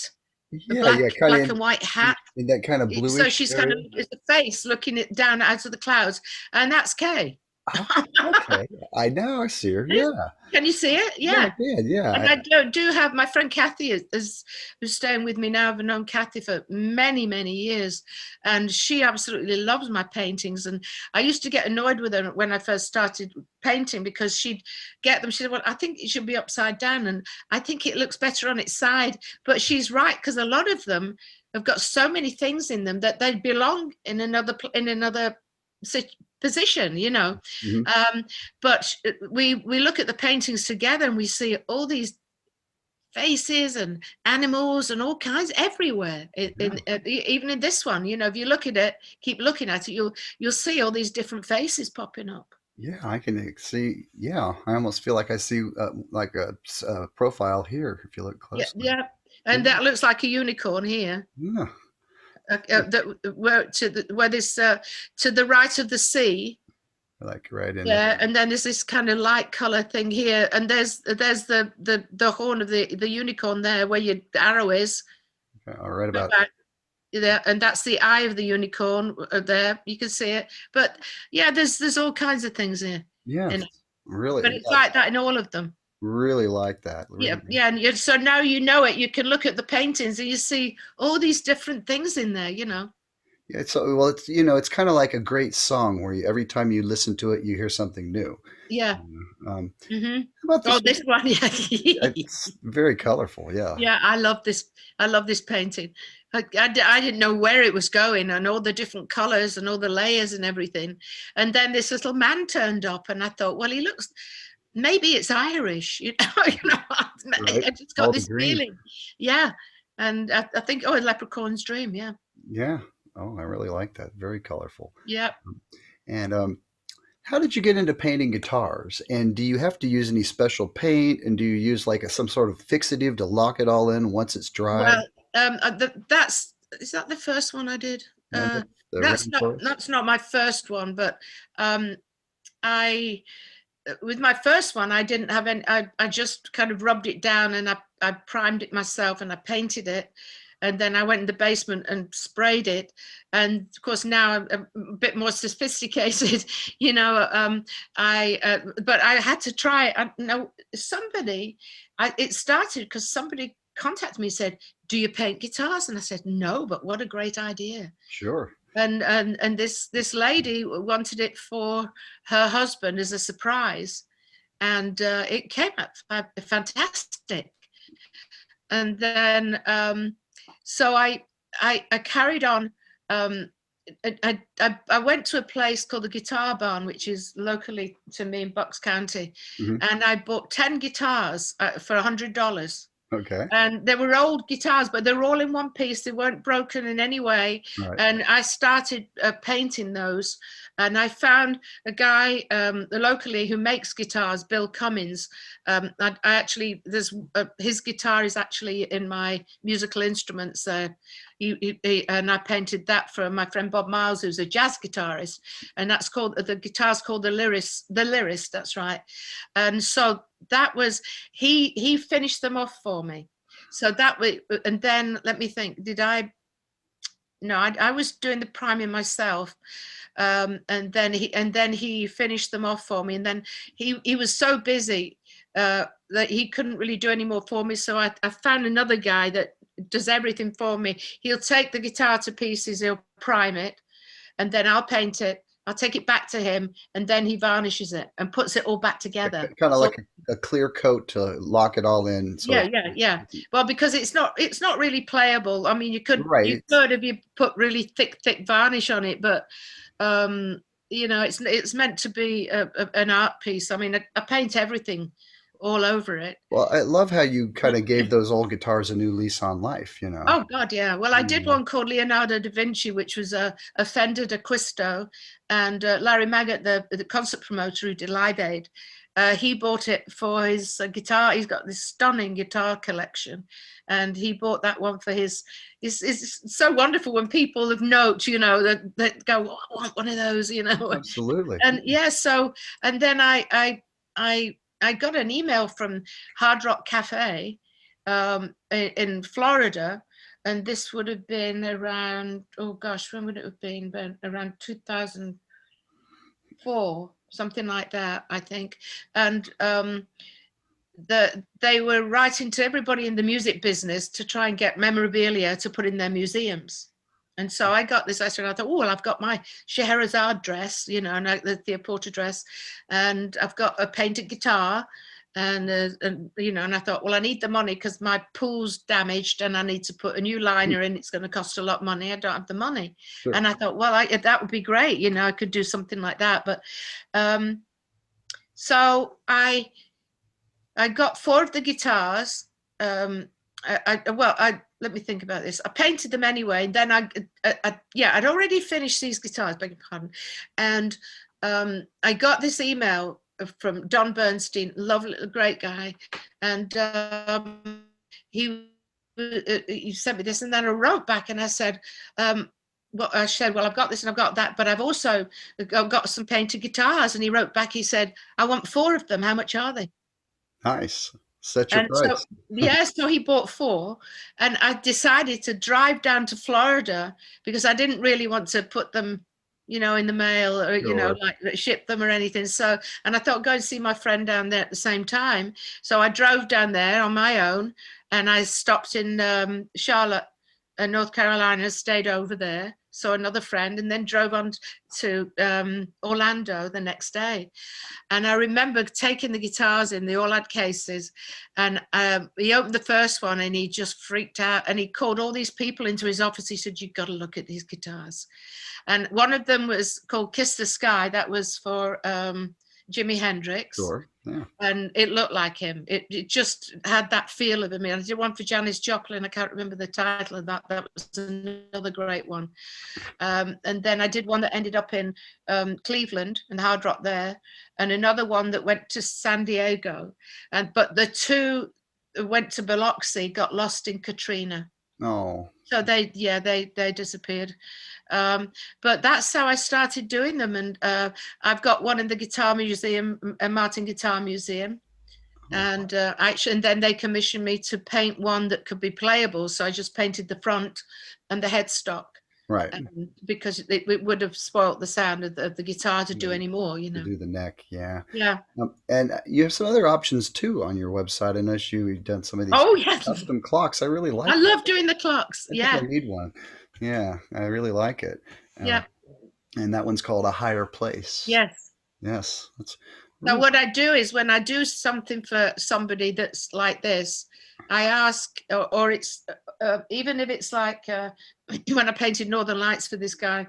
a
Yeah, yeah, kind of
black and white hat.
in that kind of
So
bluish
she's kind of,
area.
it's a face looking it down out of the clouds, and that's Kay.
Oh, okay. I now I see her. Yeah.
Can you see it?
Yeah, I
Yeah.
did. Yeah.
And I do have my friend Kathy who's staying with me now. I've known Kathy for many, many years, and she absolutely loves my paintings. And I used to get annoyed with her when I first started painting because she'd get them. She said, "Well, I think it should be upside down, and I think it looks better on its side." But she's right, because a lot of them have got so many things in them that they belong in another position, you know.
Mhm.
But we look at the paintings together and we see all these faces and animals and all kinds everywhere.
Yeah.
Even in this one, you know, if you look at it, keep looking at it, you'll see all these different faces popping up.
Yeah, I can see. Yeah, I almost feel like I see like a profile here if you look
Yeah,
closely.
yeah.
Yeah.
And that looks like a unicorn here.
Yeah.
Where this to the right of the sea.
Like right in it.
Yeah, and then there's this kind of light color thing here, and there's the horn of the unicorn there where your arrow is.
Okay, all right about.
Yeah, and that's the eye of the unicorn there. You can see it, but yeah, there's all kinds of things here.
Yeah, really.
But it's
Yeah,
like that in all of them.
really like that.
Yeah,
Really.
yeah, and so now you know it. You can look at the paintings and you see all these different things in there. You know.
Yeah, so well, it's it's kind of like a great song where every time you listen to it, you hear something new.
Yeah. Hmm.
How about
Oh,
this
this
one?
one, yeah.
It's very colorful. Yeah.
Yeah, I love this. I love this painting. I didn't know where it was going and all the different colors and all the layers and everything. And then this little man turned up, and I thought, well, he looks, maybe it's Irish, you know.
Right.
I just got
All the
this
green.
feeling. Yeah. And I think, oh, a leprechaun's dream. Yeah.
Yeah. Oh, I really like that. Very colorful.
Yeah.
And how did you get into painting guitars? And do you have to use any special paint? And do you use like some sort of fixative to lock it all in once it's dry?
Well, that's, is that the first one I did?
No,
Uh,
that's the rainforest.
that's not my first one, but um, I with my first one, I didn't have any. I just kind of rubbed it down and I primed it myself and I painted it, and then I went in the basement and sprayed it. And of course now I'm a bit more sophisticated, you know. But I had to try. I know somebody. It started because somebody contacted me and said, "Do you paint guitars?" And I said, "No, but what a great idea."
Sure.
And this lady wanted it for her husband as a surprise, and it came out fantastic. And then so I carried on. um, I went to a place called the Guitar Barn, which is locally to me in Bucks County,
Hmm.
and I bought 10 guitars for $100.
Okay.
And they were old guitars, but they were all in one piece. They weren't broken in any way.
All right.
And I started painting those. And I found a guy locally who makes guitars, Bill Cummins. I actually, his guitar is actually in my musical instruments. And I painted that for my friend Bob Miles, who's a jazz guitarist. And that's called, the guitar's called the Lyrist, that's right. And so that was, he finished them off for me. So that way, and then let me think, did I, no, I was doing the priming myself. And then he finished them off for me. And then he was so busy that he couldn't really do any more for me. So I found another guy that does everything for me. He'll take the guitar to pieces, he'll prime it, and then I'll paint it. I'll take it back to him, and then he varnishes it and puts it all back together.
Kind of
So,
like a clear coat to lock it all in. So
yeah. Well, because it's not really playable. I mean, you could
right.
if you put really thick varnish on it, but you know, it's meant to be an art piece. I mean, I paint everything all over it.
Well, I love how you kind of gave those old guitars a new lease on life, you know.
Oh God, yeah. Well, I did one called Leonardo da Vinci, which was a Fender d'Acquisto, and Larry Maggott, the concert promoter who did Live Aid, he bought it for his guitar. He's got this stunning guitar collection, and he bought that one for his. It's so wonderful when people of note, you know, that go, oh, I want one of those, you know.
Absolutely.
And yeah, so and then I got an email from Hard Rock Cafe, in Florida. And this would have been around, oh gosh, when would it have been? Around 2004, something like that, I think. And they were writing to everybody in the music business to try and get memorabilia to put in their museums. And so I got this letter and I thought, oh, well, I've got my Scheherazade dress, you know, and the Porter dress, and I've got a painted guitar. And you know, and I thought, well, I need the money because my pool's damaged and I need to put a new liner in. It's going to cost a lot of money. I don't have the money.
Sure.
And I thought, well, that would be great. You know, I could do something like that. But so I got 4 of the guitars. Let me think about this. I painted them anyway. And then I'd already finished these guitars, beg your pardon. And I got this email from Don Bernstein, lovely, great guy. And he sent me this. And then I wrote back and I said, well, I've got this and I've got that, but I've also got some painted guitars. And he wrote back, he said, I want 4 of them. How much are they?
Nice. Set your price.
So he bought 4, and I decided to drive down to Florida because I didn't really want to put them, you know, in the mail or, you know, like ship them or anything. So, and I thought, go and see my friend down there at the same time. So I drove down there on my own, and I stopped in Charlotte, North Carolina, stayed over there, saw another friend, and then drove on to Orlando the next day. And I remember taking the guitars in, they all had cases, and he opened the first one and he just freaked out, and he called all these people into his office. He said, you've got to look at these guitars. And one of them was called Kiss the Sky. That was for Jimi Hendrix.
Sure. Yeah.
And it looked like him. It just had that feel of him. And I did one for Janis Joplin. I can't remember the title of that. That was another great one. And then I did one that ended up in Cleveland and Hard Rock there, and another one that went to San Diego. But the 2 went to Biloxi, got lost in Katrina.
Oh.
So they disappeared. But that's how I started doing them. And I've got one in the Guitar Museum, Martin Guitar Museum. And and then they commissioned me to paint one that could be playable. So I just painted the front and the headstock.
Right.
Because it would have spoilt the sound of the guitar to do any more, you know.
To do the neck, yeah.
Yeah.
And you have some other options too on your website. I noticed you've done some of these custom clocks. I really like.
I love doing the clocks.
I think I need one. Yeah, I really like it.
Yeah.
And that one's called A Higher Place.
Yes.
Yes. That's
So what I do is when I do something for somebody that's like this, I ask, or it's even if it's like when I painted Northern Lights for this guy,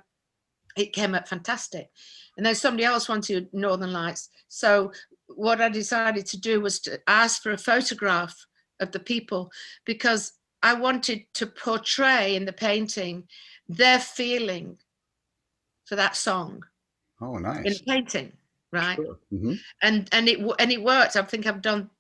it came up fantastic. And then somebody else wanted Northern Lights. So what I decided to do was to ask for a photograph of the people, because I wanted to portray in the painting their feeling for that song.
Oh, nice.
In the painting, right?
Sure. Mm-hmm.
And it worked. I think I've done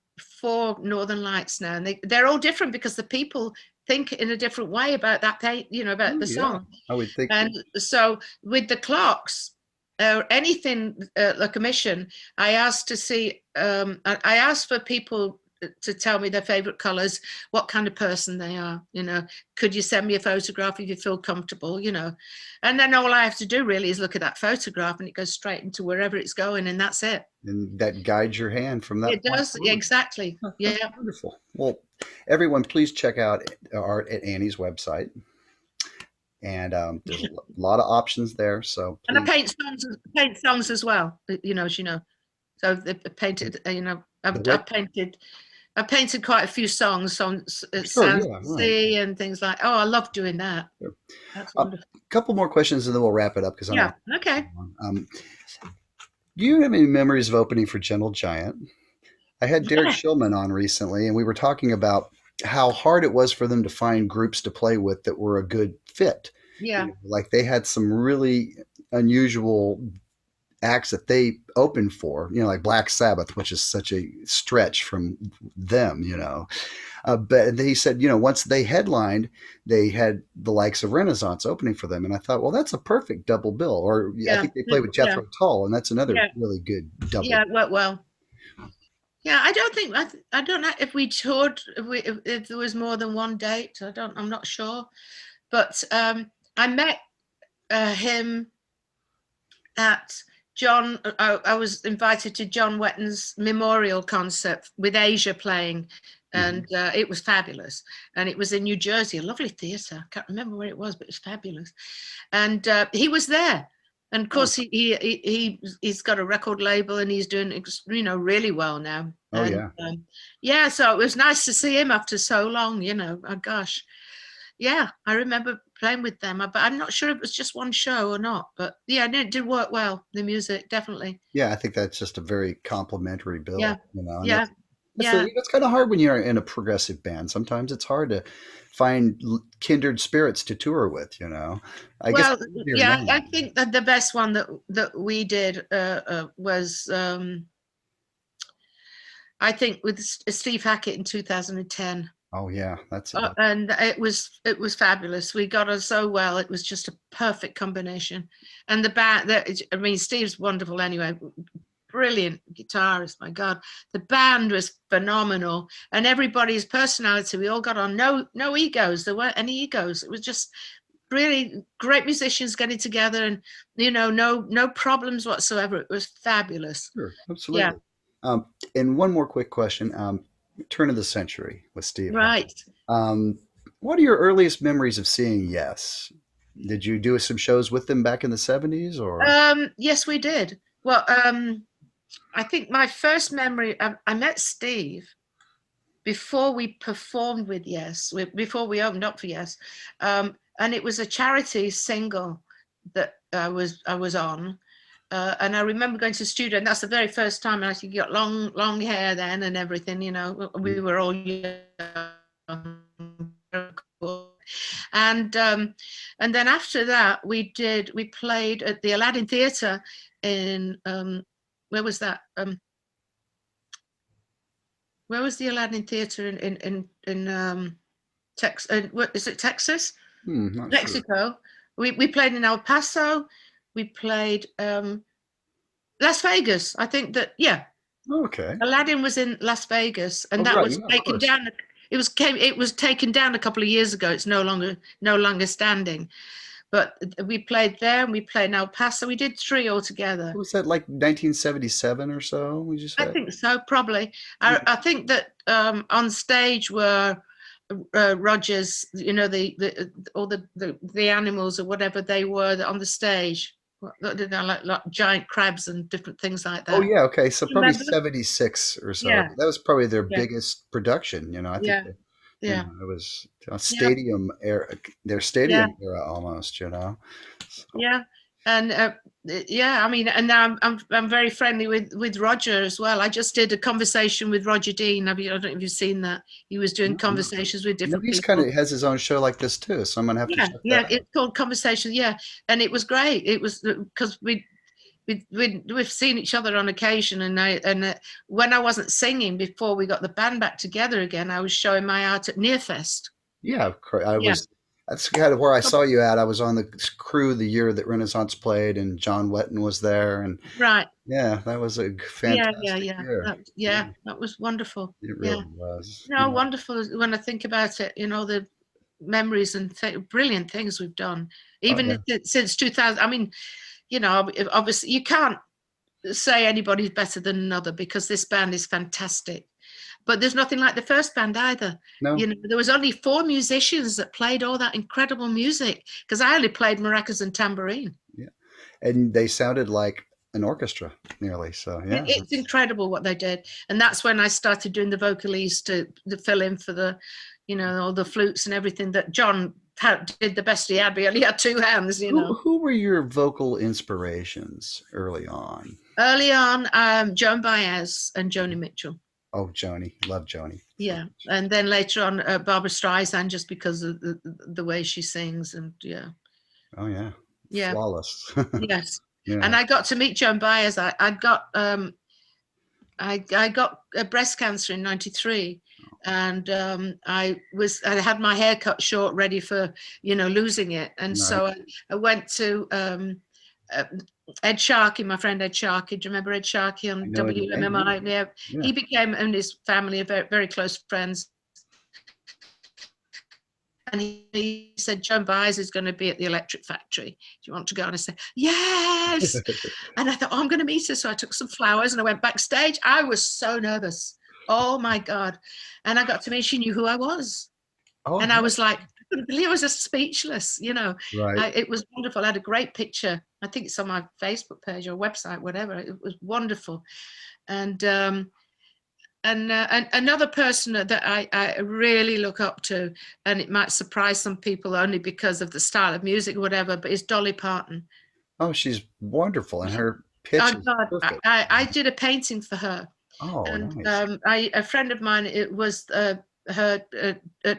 4 Northern Lights now, and they're all different because the people think in a different way about that about the song.
I would think.
And so with the clocks or anything a commission, I asked to see. I asked for people to tell me their favorite colors, what kind of person they are. You know, could you send me a photograph if you feel comfortable? You know, and then all I have to do really is look at that photograph, and it goes straight into wherever it's going, and that's it.
And that guides your hand from that.
It does, exactly. Yeah.
Wonderful. Well, everyone, please check out art at Annie's website. And there's a lot of options there. So
please. And I paint songs as well, you know, as you know. So they painted, you know, I've painted quite a few songs on Sea and things like. Oh, I love doing that. Sure. That's wonderful.
A couple more questions and then we'll wrap it up because
okay.
Do you have any memories of opening for Gentle Giant? I had Derek Shillman on recently, and we were talking about how hard it was for them to find groups to play with that were a good fit.
Yeah.
You know, like they had some really unusual acts that they opened for, you know, like Black Sabbath, which is such a stretch from them, you know. But he said, you know, once they headlined, they had the likes of Renaissance opening for them. And I thought, well, that's a perfect double bill. Or I think they played with Jethro Tull, and that's another really good double.
Yeah, well. Yeah, I don't think I don't know if we toured if there was more than one date. I'm not sure, but I met him at John. I was invited to John Wetton's memorial concert with Asia playing,
Hmm.
and it was fabulous. And it was in New Jersey, a lovely theatre. I can't remember where it was, but it was fabulous. And he was there. And of
Oh,
course, he's got a record label, and he's doing really well now.
oh
And
yeah.
yeah, so it was nice to see him after so long. Oh gosh, yeah, I remember playing with them, but I'm not sure if it was just one show or not. But yeah, it did work well. The music, definitely.
Yeah, I think that's just a very complimentary
Yeah,
bill, and
yeah, yeah.
that's kind of hard when you're in a progressive band. Sometimes it's hard to find kindred spirits to tour with. I guess
Well,
it's easier
yeah, I
now.
think that the best one that we did was I think with Steve Hackett in 2010.
Oh yeah,
And it was fabulous. We got on so well. It was just a perfect combination. And the band, I mean, Steve's wonderful anyway. Brilliant guitarist, my God. The band was phenomenal, and everybody's personality. We all got on. No egos. There weren't any egos. It was just really great musicians getting together, and no problems whatsoever. It was fabulous.
sure,
Yeah,
absolutely. Um, and one more quick question. Turn of the century with Steve Hackett.
right.
Um, what are your earliest memories of seeing Yes? Did you do some shows with them back in the 70s or?
Yes, we did. Well, I think my first memory, I met Steve before we performed with Yes, before we opened up for Yes, and it was a charity single that I was on, and I remember going to the studio, and that's the very first time I actually got long hair then and everything. We were all young. And then after that, we played at the Aladdin Theatre in where was that? Where was the Aladdin Theatre in Texas? What is it? Texas,
Not sure.
Mexico. We played in El Paso. We played Las Vegas. I think that, yeah,
Okay.
Aladdin was in Las Vegas,
Oh,
and that
right.
was
Yeah, of
taken
course.
down. It was taken down a couple of years ago. It's no longer standing. But we played there, and we played in El Paso. We did three altogether.
What was that, like 1977 or so, would you
I
say?
think so, probably. I,
Yeah.
I think that on stage were Rogers, all the animals or whatever they were on the stage. Like giant crabs and different things like
Oh,
that.
yeah. Okay. So probably
Remember?
76 or so.
Yeah,
That was probably their
yeah,
biggest production. I think
yeah, yeah,
it was a
yeah,
stadium era, their
yeah.
stadium era almost. So,
Yeah, and yeah, I mean, and now I'm very friendly with Roger as well. I just did a conversation with Roger Dean. I don't know if you've seen that. He was doing
no, no.
conversations with different
He's kind
people.
of has his own show like this too. So I'm going to have to
Yeah,
check that
yeah,
out.
it's called Conversation. Yeah, and it was great. It was because we've seen each other on occasion, and when I wasn't singing before we got the band back together again, I was showing my art at Nearfest.
Yeah. I
Yeah,
was, that's kind of where I saw you at. I was on the crew the year that Renaissance played and John Wetton was there. And
right.
yeah, that was a
Yeah, yeah,
fantastic
yeah.
year.
Yeah,
Yeah,
that was wonderful.
it
Yeah.
really was.
No, wonderful when I think about it, the memories and brilliant things we've done,
Oh, yeah.
even since 2000. I mean, obviously you can't say anybody's better than another because this band is fantastic. But there's nothing like the first band either.
No.
There was only four musicians that played all that incredible music because I only played maracas and tambourine.
Yeah. And they sounded like an orchestra nearly. So yeah,
It's incredible what they did, and that's when I started doing the vocalist to fill in for the, all the flutes and everything that John did the best he had. But he only had two hands.
who were your vocal inspirations early on?
Early on, Joan Baez and Joni Mitchell.
Oh, Joni, love Joni so
Yeah,
much.
and then later on, Barbara Streisand, just because of the way she sings, and yeah,
Oh yeah,
yeah,
flawless.
yes.
Yeah.
And I got to meet Joan Baez. I got breast cancer in '93, and I had my hair cut short, ready for losing it, and
Right.
so I went to uh, Ed Sharkey, my friend Ed Sharkey. Do you remember Ed Sharkey
I
on
know the name. Yeah.
WMMI? Yeah,
Yeah.
he became, and his family are very, very close friends. And he said, Joan Baez is going to be at the Electric Factory. Do you want to go? And I said, yes. And I thought, oh, I'm going to meet her. So I took some flowers and I went backstage. I was so nervous. Oh my God. And I got to meet, she knew who I was.
Oh,
And I was like, I couldn't believe, I was just speechless, you know.
right.
It was wonderful. I had a great picture. I think it's on my Facebook page or website, whatever. It was wonderful. And another person that I really look up to, and it might surprise some people only because of the style of music or whatever, but is Dolly Parton.
Oh, she's wonderful, and her pitch
Oh
is
God,
perfect.
I did a painting for her,
Oh,
and
nice.
a friend of mine, it was her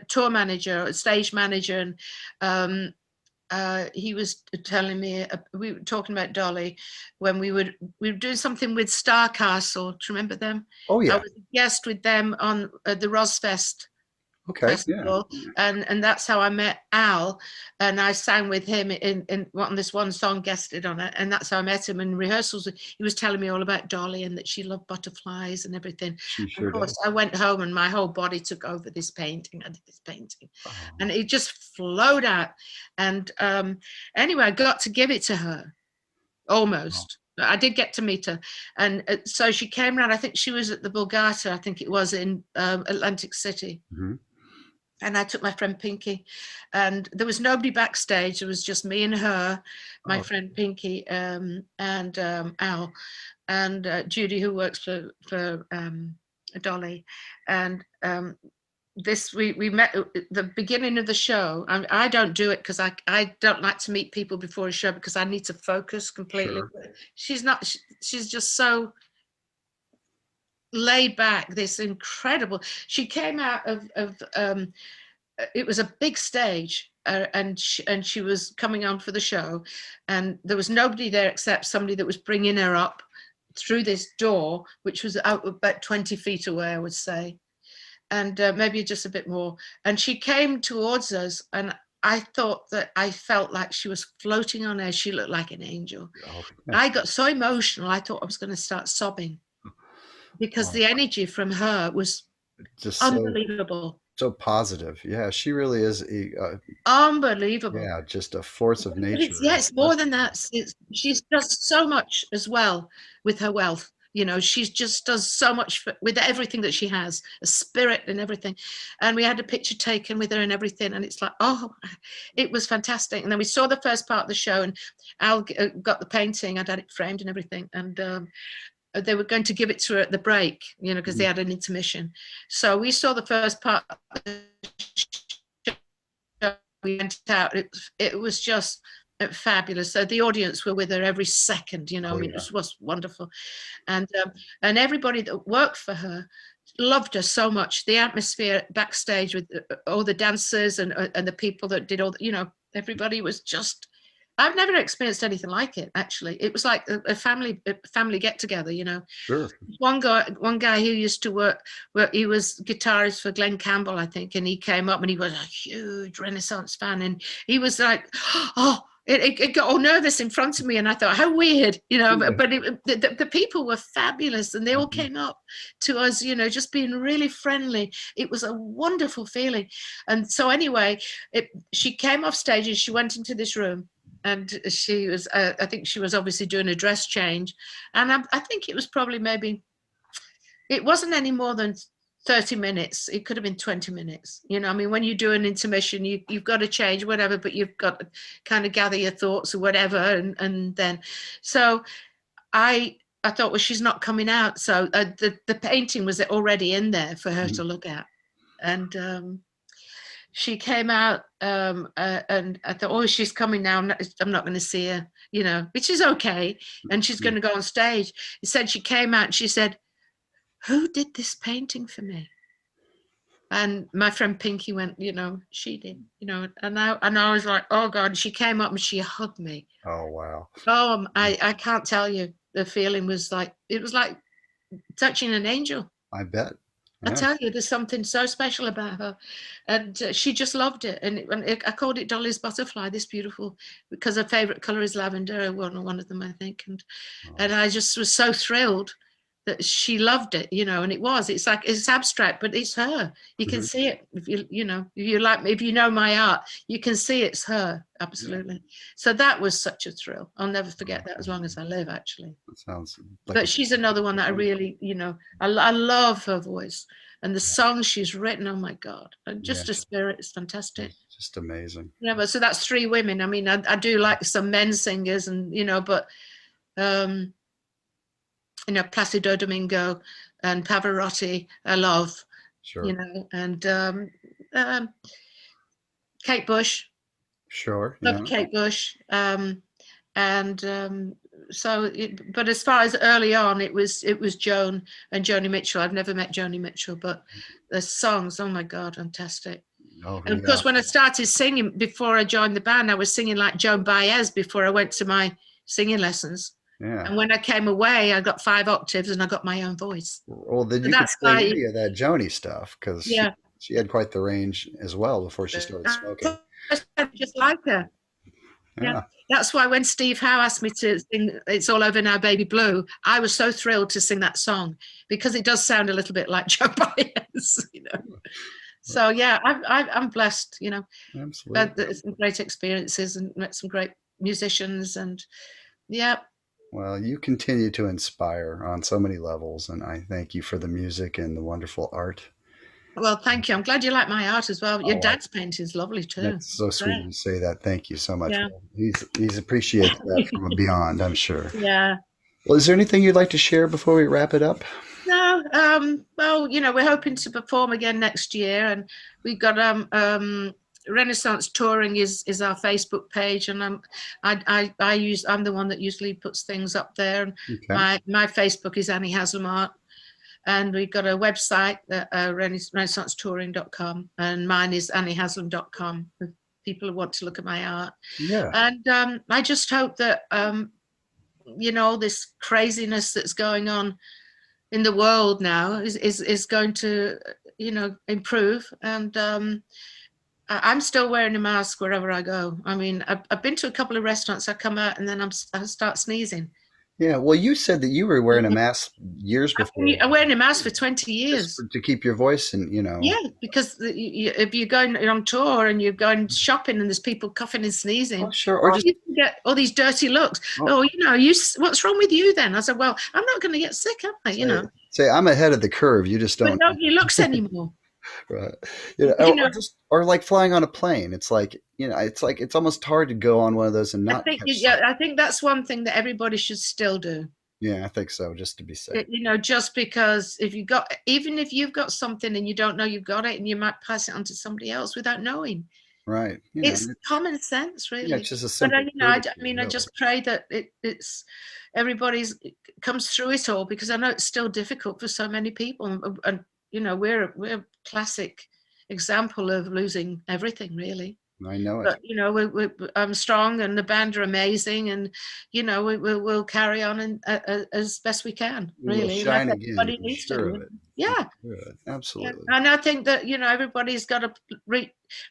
tour manager, stage manager, and he was telling me, we were talking about Dolly when we were doing something with Star Castle. Do you remember them?
Oh,
I
yeah.
was a guest with them on the Rosfest
Okay. Yeah.
festival, and that's how I met Al, and I sang with him on this one song, guested on it, and that's how I met him in rehearsals. He was telling me all about Dolly and that she loved butterflies and everything.
She
Of
sure
course,
does.
I went home and my whole body took over this painting. I did this painting, and
Oh,
it just flowed out. And anyway, I got to give it to her
wow.
almost. I did get to meet her, and so she came around. I think she was at the Borgata, I think it was in Atlantic City.
Hmm.
And I took my friend Pinky, and there was nobody backstage. It was just me and her, my
Oh,
friend Pinky, and Al, and Judy, who works for Dolly. And this we met at the beginning of the show. I don't do it because I don't like to meet people before a show because I need to focus completely.
sure.
She's not. She's just so laid back. This incredible. She came out of it was a big stage, and she was coming on for the show, and there was nobody there except somebody that was bringing her up through this door, which was out about 20 feet away, I would say, and maybe just a bit more. And she came towards us, and I thought that I felt like she was floating on air. She looked like an angel.
Oh, yeah.
I got so emotional, I thought I was going to start sobbing because
Oh,
the energy from her was
just
unbelievable.
so positive. Yeah, she really is
Unbelievable.
yeah, just a force of
But
nature.
yeah, it's more than that. She's does so much as well with her wealth. You know, she just does so much with everything that she has, a spirit and everything. And we had a picture taken with her and everything. And it's like, oh, it was fantastic. And then we saw the first part of the show, and Al got the painting. I'd had it framed and everything. And they were going to give it to her at the break, you know, because they
Mhm.
had an intermission. So we saw the first part of the show. We went out. It was just fabulous. So the audience were with her every second. You know, I
Oh,
mean,
yeah.
it was wonderful, and everybody that worked for her loved her so much. The atmosphere backstage with all the dancers and the people that did all, you know, everybody was just. I've never experienced anything like it. Actually, it was like a family get together. You know,
Sure.
one guy who used to work, where he was guitarist for Glenn Campbell, I think, and he came up and he was a huge Renaissance fan, and he was like, oh. It got all nervous in front of me, and I thought, how weird, you know.
Yeah.
But the people were fabulous, and they all
Mhm.
came up to us, you know, just being really friendly. It was a wonderful feeling. And so anyway, she came off stage and she went into this room, and she was, I think she was obviously doing a dress change, and I think it was probably maybe, it wasn't any more than 30 minutes. It could have been 20 minutes. You know, I mean, when you do an intermission, you've got to change whatever, but you've got to kind of gather your thoughts or whatever. And then, so I thought, well, she's not coming out. So the painting was already in there for her
Mhm.
to look at. And she came out, and I thought, oh, she's coming now. I'm not going to see her, you know, which is okay. And she's going to go on stage. He said she came out and she said, who did this painting for me? And my friend Pinky went, you know, she did, you know, and I was like, oh God, she came up and she hugged me.
Oh, wow.
Oh, I can't tell you. The feeling was like, it was like touching an angel.
I bet.
I
Yeah.
tell you, there's something so special about her, and she just loved it. I called it Dolly's Butterfly. This beautiful, because her favorite color is lavender. One of them, I think, and
Oh,
I just was so thrilled that she loved it. And it was. It's like it's abstract, but it's her. You can
mhm.
see it if if you like, if you know my art, you can see it's her.
Yeah.
Absolutely. So that was such a thrill. I'll never forget
Oh,
that as long as I live, actually.
that sounds like
But
a
she's another one that I
wonderful.
really, I love her voice and the songs she's written. Oh my God. And
Yeah,
just a spirit is fantastic.
she's just amazing.
But so that's three women. I mean, I do like some men singers but, um, Placido Domingo and Pavarotti, I love,
Sure.
and um, Kate Bush,
Sure.
love
Yeah.
Kate Bush. And but as far as early on, it was Joan and Joni Mitchell. I've never met Joni Mitchell, but the songs, oh my God, fantastic.
Oh,
And of
yeah.
course, when I started singing before I joined the band, I was singing like Joan Baez before I went to my singing lessons.
Yeah.
And when I came away, I got 5 octaves and I got my own voice.
Well, then
So
you could
that's
sing
why,
any of that Joni stuff because
yeah,
she had quite the range as well before she started smoking.
just like her. Yeah,
Yeah.
that's why when Steve Howe asked me to sing "It's All Over Now, Baby Blue," I was so thrilled to sing that song because it does sound a little bit like Joe Baez. So yeah, I'm blessed. Had
Absolutely.
some great experiences and met some great musicians, and yeah.
Well, you continue to inspire on so many levels, and I thank you for the music and the wonderful art.
Well, thank you. I'm glad you like my art as well. Your
Oh,
dad's painting is lovely too.
that's so sweet of
Great.
you to say that. Thank you so much.
Yeah.
Well, he's appreciates that from beyond, I'm sure.
Yeah.
Well, is there anything you'd like to share before we wrap it up?
No, well, we're hoping to perform again next year, and we've got Renaissance Touring is our Facebook page, and I'm the one that usually puts things up there. And
Okay.
my Facebook is Annie Haslam Art, and we've got a website renaissancetouring.com, and mine is anniehaslam.com. If people who want to look at my art,
Yeah.
and I just hope that this craziness that's going on in the world now is going to improve, and I'm still wearing a mask wherever I go. I mean, I've been to a couple of restaurants. I come out and then I start sneezing.
Yeah. Well, you said that you were wearing a mask years before,
I'm wearing a mask for 20
just
years.
to keep your voice and
Yeah, because if you're going on tour and you're going shopping and there's people coughing and
Oh,
sneezing,
sure. Or just,
you can get all these dirty looks.
oh,
Oh, what's wrong with you then? I said, well, I'm not going to get sick, am I?
say, I'm ahead of the curve. You just
But
don't.
not your looks anymore.
Right.
You know,
Or like flying on a plane. It's like, it's almost hard to go on one of those and
I
not
think,
catch
yeah,
something.
I think that's one thing that everybody should still do.
Yeah, I think so, just to be safe.
Just because even if you've got something and you don't know you've got it, and you might pass it on to somebody else without knowing.
Right.
It's common sense,
Yeah,
really.
it's just a
But
simple courtesy,
I
really.
just pray that it's everybody's comes through it all, because I know it's still difficult for so many people, and we're a classic example of losing everything, really.
I know it.
But I'm strong, and the band are amazing, and we'll carry on as best we can,
We will
really. Like
shine again.
everybody
I'm
needs to
sure of
do.
it. I'm
Yeah.
sure of it.
Yeah.
Absolutely.
And I think that everybody's got to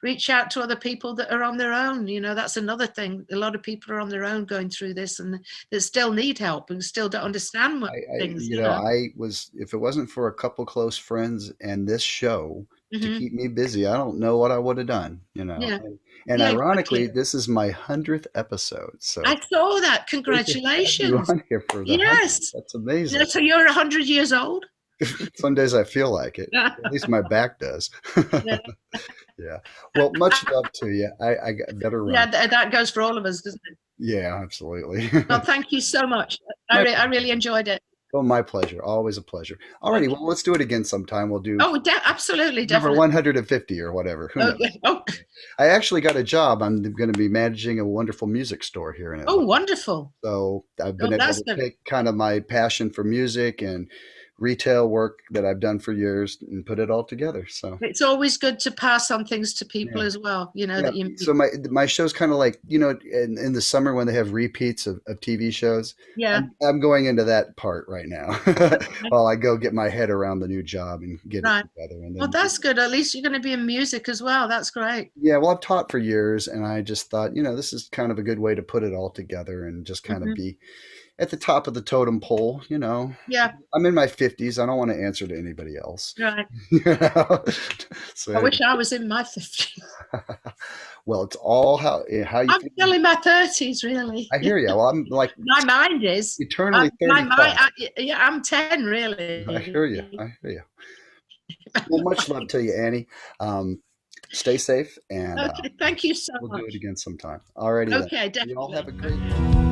reach out to other people that are on their own. That's another thing. A lot of people are on their own going through this, and they still need help and still don't understand what things.
If it wasn't for a couple close friends and this show to
Hmm.
keep me busy, I don't know what I would have done.
Yeah.
And
Yeah.
ironically,
Exactly.
this is my 100th episode. So
I saw that.
great to have you
Congratulations.
on here for the 100th.
Yes.
That's amazing.
So you're 100 years old.
Some days I feel like it.
Yeah.
At least my back does. Yeah. Well, much love to you. I better run.
Yeah, that goes for all of us, doesn't it?
Yeah, absolutely.
Well, thank you so much.
My
I really enjoyed it.
Oh, my pleasure. Always a pleasure. Alrighty, well, let's do it again sometime. We'll do
Oh, absolutely,
number
definitely.
150 or whatever. Who knows?
Okay. Oh,
I actually got a job. I'm going to be managing a wonderful music store here in
oh,
Atlanta.
wonderful.
So I've
Oh,
been able
that's
to
good.
take kind of my passion for music and retail work that I've done for years and put it all together. So
It's always good to pass on things to people
yeah.
as well, you know,
Yeah,
that you
so
meet.
my show's kind of like, in the summer when they have repeats of TV shows.
Yeah.
I'm going into that part right now
Okay.
while I go get my head around the new job and get it
Right.
together. And
Well,
then,
that's good. At least you're going to be in music as well. That's great.
yeah, well, I've taught for years, and I just thought, this is kind of a good way to put it all together and just kind of
Hmm.
be at the top of the totem pole.
Yeah.
I'm in my 50s. I don't want to answer to anybody else.
Right.
You know? So
I wish
anyway.
I was in my 50s.
Well, it's all how you
I'm
feel.
still in my 30s, really.
I hear you. Well, I'm like
My mind is.
eternally
My mind,
35.
yeah, I'm 10,
I hear you.
really.
I hear you. Well, much love to you, Annie. Um, Stay safe, and
Okay, thank you so
we'll do it
much.
again sometime. Alrighty then.
Okay,
You all have
definitely.
a great
Okay.